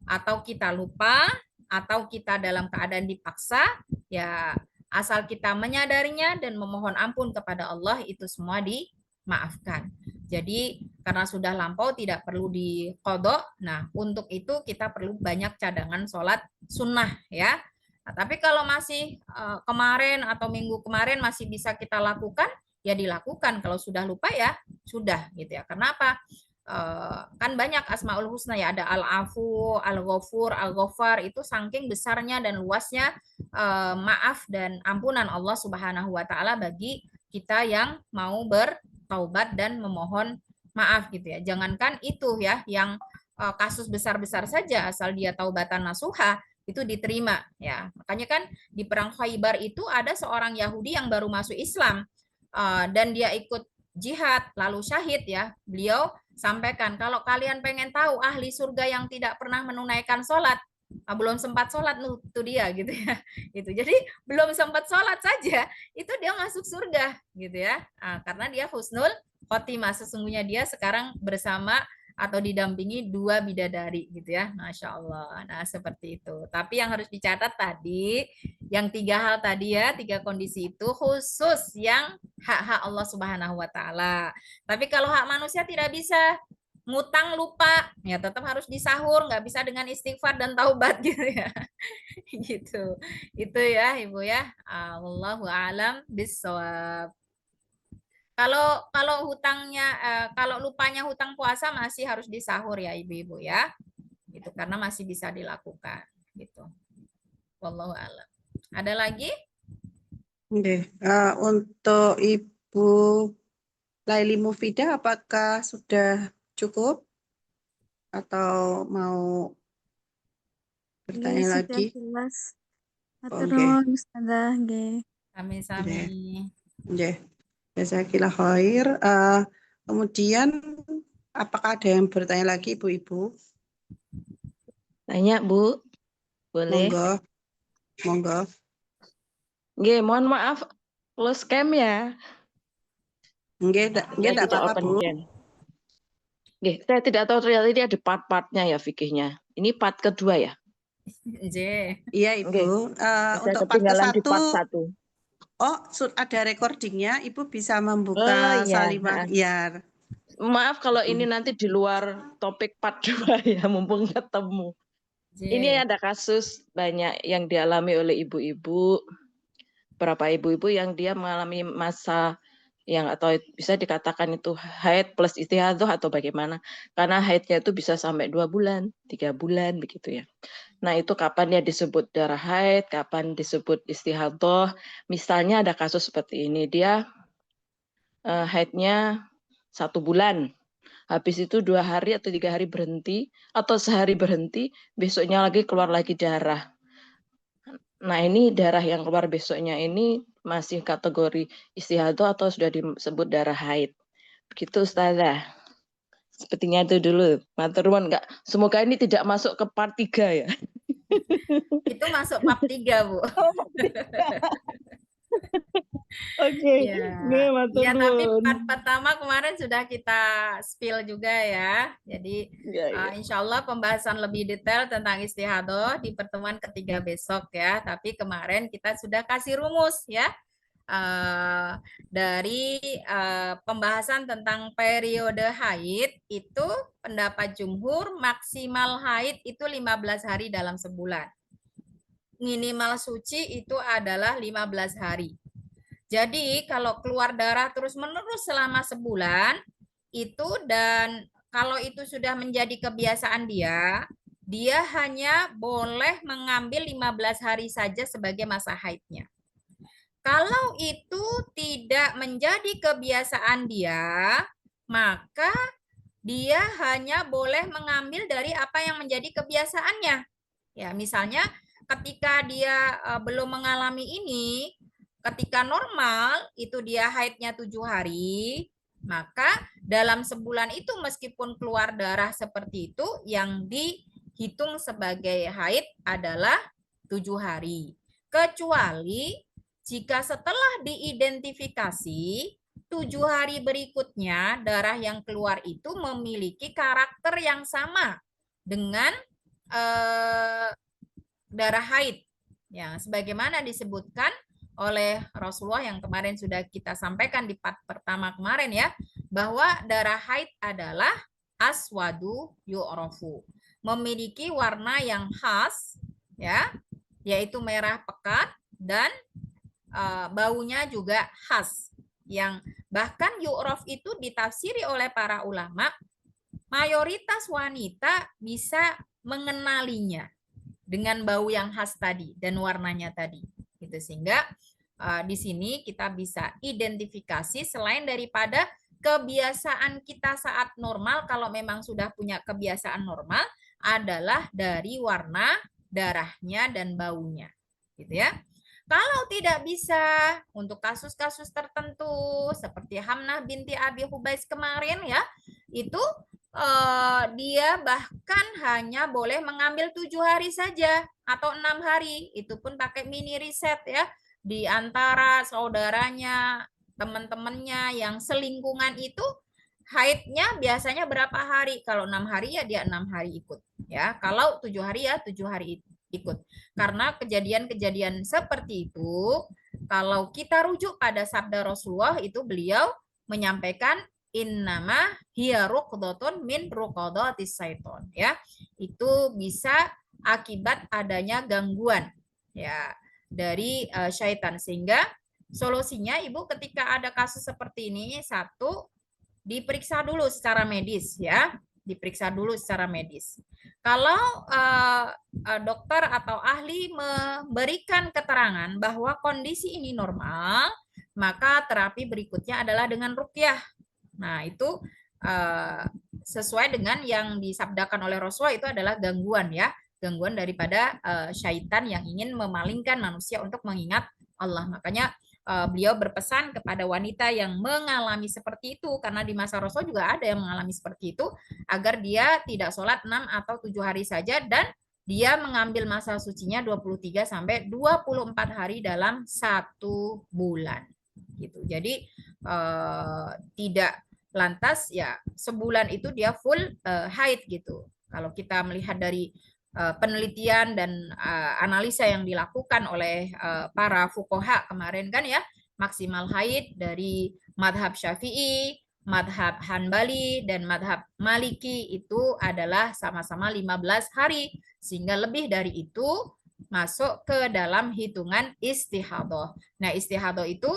atau kita lupa atau kita dalam keadaan dipaksa, ya asal kita menyadarinya dan memohon ampun kepada Allah, itu semua dimaafkan. Jadi karena sudah lampau tidak perlu diqodok. Nah, untuk itu kita perlu banyak cadangan sholat sunnah ya. Nah, tapi kalau masih kemarin atau minggu kemarin masih bisa kita lakukan, ya dilakukan. Kalau sudah lupa ya sudah gitu ya. Kenapa? Kan banyak asmaul husna ya, ada al-afu, al-ghafur, al-ghaffar, itu saking besarnya dan luasnya maaf dan ampunan Allah Subhanahu wa taala bagi kita yang mau bertaubat dan memohon maaf gitu ya. Jangankan itu ya, yang kasus besar-besar saja asal dia taubatan nasuha itu diterima ya. Makanya kan di perang Khaybar itu ada seorang Yahudi yang baru masuk Islam dan dia ikut jihad lalu syahid ya. Beliau sampaikan, kalau kalian pengen tahu ahli surga yang tidak pernah menunaikan sholat, belum sempat sholat itu dia gitu ya. Gitu. Jadi belum sempat sholat saja itu dia masuk surga gitu ya. Karena dia husnul khotimah, sesungguhnya dia sekarang bersama atau didampingi 2 bidadari gitu ya. Masya Allah. Nah seperti itu. Tapi yang harus dicatat tadi, yang 3 hal tadi ya, 3 kondisi itu khusus yang hak-hak Allah Subhanahu wa taala. Tapi kalau hak manusia tidak bisa, ngutang lupa, ya tetap harus disahur, nggak bisa dengan istighfar dan taubat gitu ya. Gitu. Itu ya Ibu ya. Allahu a'lam bishawab. Kalau hutangnya kalau lupanya hutang puasa masih harus disahur ya ibu-ibu ya. Gitu karena masih bisa dilakukan gitu. Wallahu a'lam. Ada lagi? Oke. Untuk Ibu Laili Mufidah, apakah sudah cukup atau mau bertanya Sudah lagi? jelas. Oke. Aturun Ustazah, nggih. Sami-sami. Oke. Jazakillah khair. Kemudian apakah ada yang bertanya lagi Ibu-ibu? Tanya, Bu. Boleh? Monggo. Monggo. Nggih, mohon maaf close cam ya. Enggak Tidak apa-apa open Bu. cam. Nggih, saya tidak tahu ternyata ini ada part-partnya ya fikihnya. Ini part kedua ya? J. Iya Ibu. Nggih. Saya Untuk part ketinggalan di ke-1, part 1. ada recordingnya. Ibu bisa Oh membuka iya. Salimah. Iya. Maaf kalau ini nanti di luar topik part 2 ya, mumpung ketemu. J. Ini ada kasus banyak yang dialami oleh ibu-ibu, beberapa ibu-ibu yang dia mengalami masa yang atau bisa dikatakan itu haid plus istihadah atau bagaimana. Karena haidnya itu bisa sampai 2 bulan, 3 bulan begitu ya. Nah itu kapan dia disebut darah haid, kapan disebut istihadah. Misalnya ada kasus seperti ini, dia haidnya 1 bulan. Habis itu 2 hari atau 3 hari berhenti, atau sehari berhenti, besoknya lagi keluar lagi darah. Nah ini darah yang keluar besoknya ini masih kategori istihadah atau sudah disebut darah haid. Begitu Ustazah. Sepertinya itu dulu. Matur nuwun enggak. Semoga ini tidak masuk ke part 3 ya. Itu masuk bab 3, Bu. Oke. Ya. Matur Ya, tapi nuwun. part pertama kemarin sudah kita spill juga ya. Jadi Ya. insya Allah pembahasan lebih detail tentang istihadah di pertemuan ketiga besok ya. Tapi kemarin kita sudah kasih rumus ya. Dari pembahasan tentang periode haid itu pendapat jumhur maksimal haid itu 15 hari dalam sebulan. Minimal suci itu adalah 15 hari. Jadi kalau keluar darah terus-menerus selama sebulan itu dan kalau itu sudah menjadi kebiasaan dia hanya boleh mengambil 15 hari saja sebagai masa haidnya. Kalau itu tidak menjadi kebiasaan dia, maka dia hanya boleh mengambil dari apa yang menjadi kebiasaannya. Ya, misalnya ketika dia belum mengalami ini, ketika normal itu dia haidnya 7 hari, maka dalam sebulan itu meskipun keluar darah seperti itu, yang dihitung sebagai haid adalah 7 hari. Kecuali jika setelah diidentifikasi 7 hari berikutnya darah yang keluar itu memiliki karakter yang sama dengan darah haid. Ya, sebagaimana disebutkan oleh Rasulullah yang kemarin sudah kita sampaikan di part pertama kemarin ya, bahwa darah haid adalah aswadu yu'rafu, memiliki warna yang khas ya, yaitu merah pekat dan baunya juga khas, yang bahkan yu'raf itu ditafsiri oleh para ulama, mayoritas wanita bisa mengenalinya dengan bau yang khas tadi dan warnanya tadi. Gitu, sehingga di sini kita bisa identifikasi selain daripada kebiasaan kita saat normal, kalau memang sudah punya kebiasaan normal, adalah dari warna darahnya dan baunya. Gitu ya. Kalau tidak bisa, untuk kasus-kasus tertentu seperti Hamnah binti Abi Hubais kemarin ya, itu dia bahkan hanya boleh mengambil 7 hari saja atau 6 hari. Itu pun pakai mini riset ya, di antara saudaranya, teman-temannya yang selingkungan itu haidnya biasanya berapa hari. Kalau 6 hari ya dia 6 hari ikut ya. Kalau 7 hari ya 7 hari ikut. Karena kejadian-kejadian seperti itu, kalau kita rujuk pada sabda Rasulullah, itu beliau menyampaikan innama hiya ruqdatun min ruqadatis syaiton ya. Itu bisa akibat adanya gangguan ya dari syaitan, sehingga solusinya Ibu ketika ada kasus seperti ini, satu, diperiksa dulu secara medis ya, diperiksa dulu secara medis. Kalau dokter atau ahli memberikan keterangan bahwa kondisi ini normal, maka terapi berikutnya adalah dengan ruqyah. Nah, itu sesuai dengan yang disabdakan oleh Rasulullah, itu adalah gangguan ya, gangguan daripada syaitan yang ingin memalingkan manusia untuk mengingat Allah. Makanya beliau berpesan kepada wanita yang mengalami seperti itu, karena di masa Rasul juga ada yang mengalami seperti itu, agar dia tidak sholat 6 atau 7 hari saja, dan dia mengambil masa sucinya 23 sampai 24 hari dalam 1 bulan. Gitu. Jadi tidak lantas ya sebulan itu dia full haid gitu. Kalau kita melihat dari penelitian dan analisa yang dilakukan oleh para fuqaha kemarin kan ya, maksimal haid dari madhab Syafi'i, madhab Hanbali, dan madhab Maliki itu adalah sama-sama 15 hari. Sehingga lebih dari itu masuk ke dalam hitungan istihadah. Nah, istihadah itu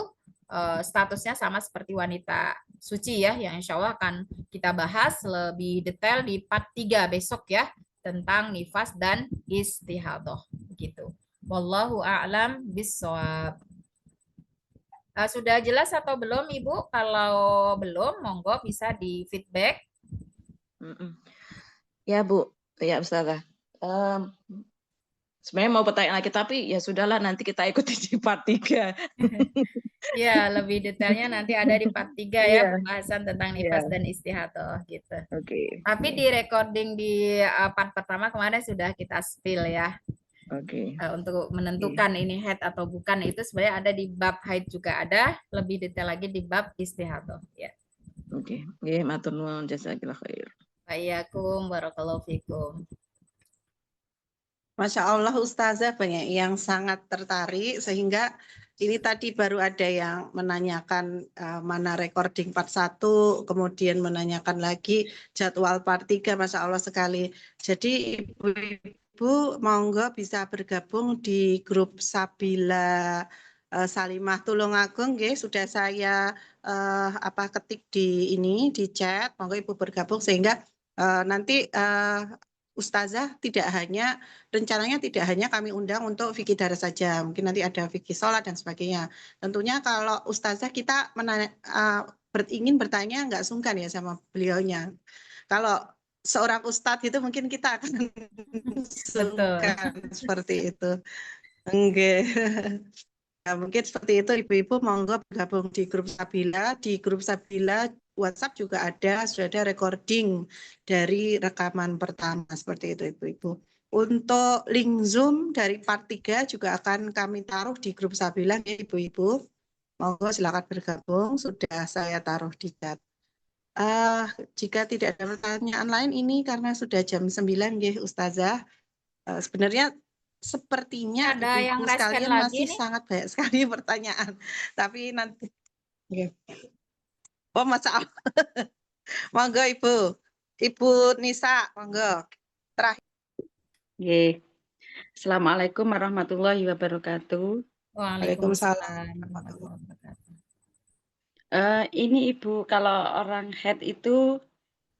statusnya sama seperti wanita suci ya, yang insya Allah akan kita bahas lebih detail di part 3 besok ya, tentang nifas dan istihadah gitu. Wallahu a'lam bishawab. Sudah jelas atau belum Ibu? Kalau belum, monggo bisa di feedback. Ya Bu, ya Ustazah. Sebenarnya mau pertanyaan lagi, tapi ya sudahlah, nanti kita ikuti di part 3. Ya, lebih detailnya nanti ada di part 3 ya, pembahasan tentang nifas dan istihadah gitu. Oke. Tapi di recording di part pertama kemarin sudah kita spill ya. Oke. Untuk menentukan ini haid atau bukan, itu sebenarnya ada di bab haid juga ada, lebih detail lagi di bab istihadah ya. Oke. Nggih, matur nuwun, jazakallahu khair. Wa'iyyakum barakallahu fikum. Masya Allah Ustazah banyak yang sangat tertarik, sehingga ini tadi baru ada yang menanyakan mana recording part 1, kemudian menanyakan lagi jadwal part 3, Masya Allah sekali. Jadi Ibu monggo bisa bergabung di grup Sabila Salimah Tulungagung, sudah saya ketik di ini di chat, monggo Ibu bergabung sehingga nanti Ustazah rencananya tidak hanya kami undang untuk fikih daras saja, mungkin nanti ada fikih sholat dan sebagainya. Tentunya kalau Ustazah kita ingin bertanya nggak sungkan ya sama beliaunya. Kalau seorang ustadz itu mungkin kita akan sungkan seperti itu. Enggak. Nah, mungkin seperti itu Ibu-ibu monggo bergabung di grup Sabila. Di grup Sabila WhatsApp juga sudah ada recording dari rekaman pertama seperti itu Ibu-ibu. Untuk link Zoom dari part 3 juga akan kami taruh di grup Sabila ya Ibu-ibu. Monggo silakan bergabung, sudah saya taruh di chat. Jika tidak ada pertanyaan lain ini karena sudah jam 9 ya Ustazah. Sebenarnya sepertinya ada yang Ibu sekalian masih nih? sangat banyak sekali pertanyaan. Tapi nanti oh masalah. Monggo Ibu. Ibu Nisa, monggo. Terakhir. Nggih. Assalamualaikum warahmatullahi wabarakatuh. Waalaikumsalam. Ini Ibu, kalau orang haid itu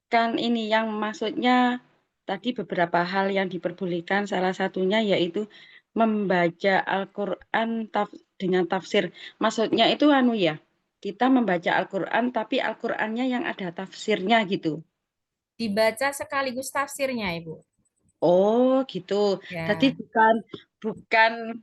kan ini yang maksudnya tadi beberapa hal yang diperbolehkan, salah satunya yaitu membaca Al-Quran dengan tafsir. Maksudnya itu ya, kita membaca Al-Quran tapi Al-Qurannya yang ada tafsirnya gitu. Dibaca sekaligus tafsirnya Ibu. Oh gitu. Ya. Jadi bukan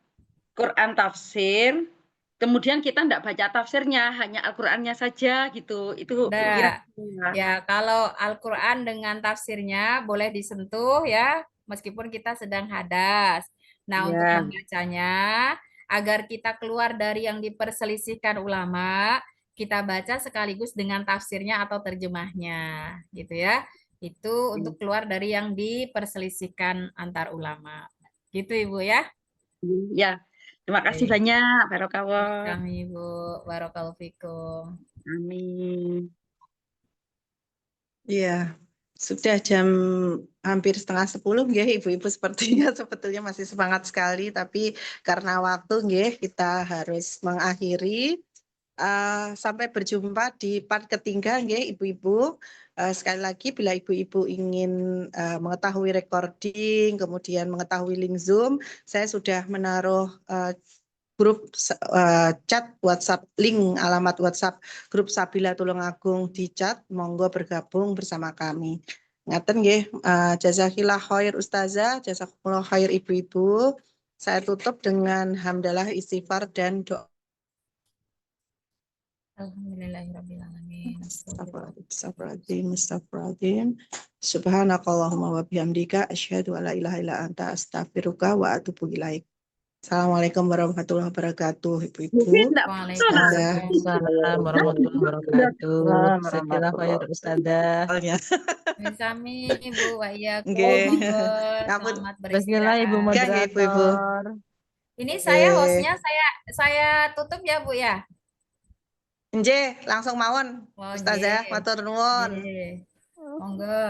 Quran tafsir, kemudian kita enggak baca tafsirnya, hanya Al-Qur'annya saja gitu. Itu kira-kira. Ya, kalau Al-Qur'an dengan tafsirnya boleh disentuh ya, meskipun kita sedang hadas. Nah, untuk membacanya agar kita keluar dari yang diperselisihkan ulama, kita baca sekaligus dengan tafsirnya atau terjemahnya, gitu ya. Itu untuk keluar dari yang diperselisihkan antar ulama. Gitu Ibu ya. Ya. Terima kasih banyak, Barokallah. Kami Ibu, Barakallahu fikum. Amin. Iya. Sudah jam hampir 9:30 nggih, Ibu-ibu sepertinya sebetulnya masih semangat sekali, tapi karena waktu nggih kita harus mengakhiri. Sampai berjumpa di part ketiga nggih Ibu-ibu. Sekali lagi bila Ibu-ibu ingin mengetahui recording, kemudian mengetahui link Zoom, saya sudah menaruh grup chat WhatsApp, link alamat WhatsApp grup Sabila Tulungagung di chat, monggo bergabung bersama kami. Ngaten nggih, jazakillah khair Ustazah, jazakumullah khair Ibu-ibu. Saya tutup dengan hamdalah, istighfar dan doa. Alhamdulillahirrahmanirrahim. Astagfirullahaladzim. Subhanakallahumma wa bihamdika asyhadu an la ilaha illa anta astaghfiruka wa atubu ilaik. Assalamualaikum warahmatullahi wabarakatuh, Ibu-ibu. Waalaikumsalam warahmatullahi wabarakatuh. Jazakallah khair Ustazah. Sami Ibu wa iyyakum. Nggih. Monggo Ngapun. selamat Bismillah Ibu beristirahat. Nggih, Ibu-ibu. moderator. Ini Nggih. saya hostnya, saya tutup ya Bu ya. Nggih, langsung mawon Oh, Ustazah, nggih. matur nuwun. Nggih. Monggo.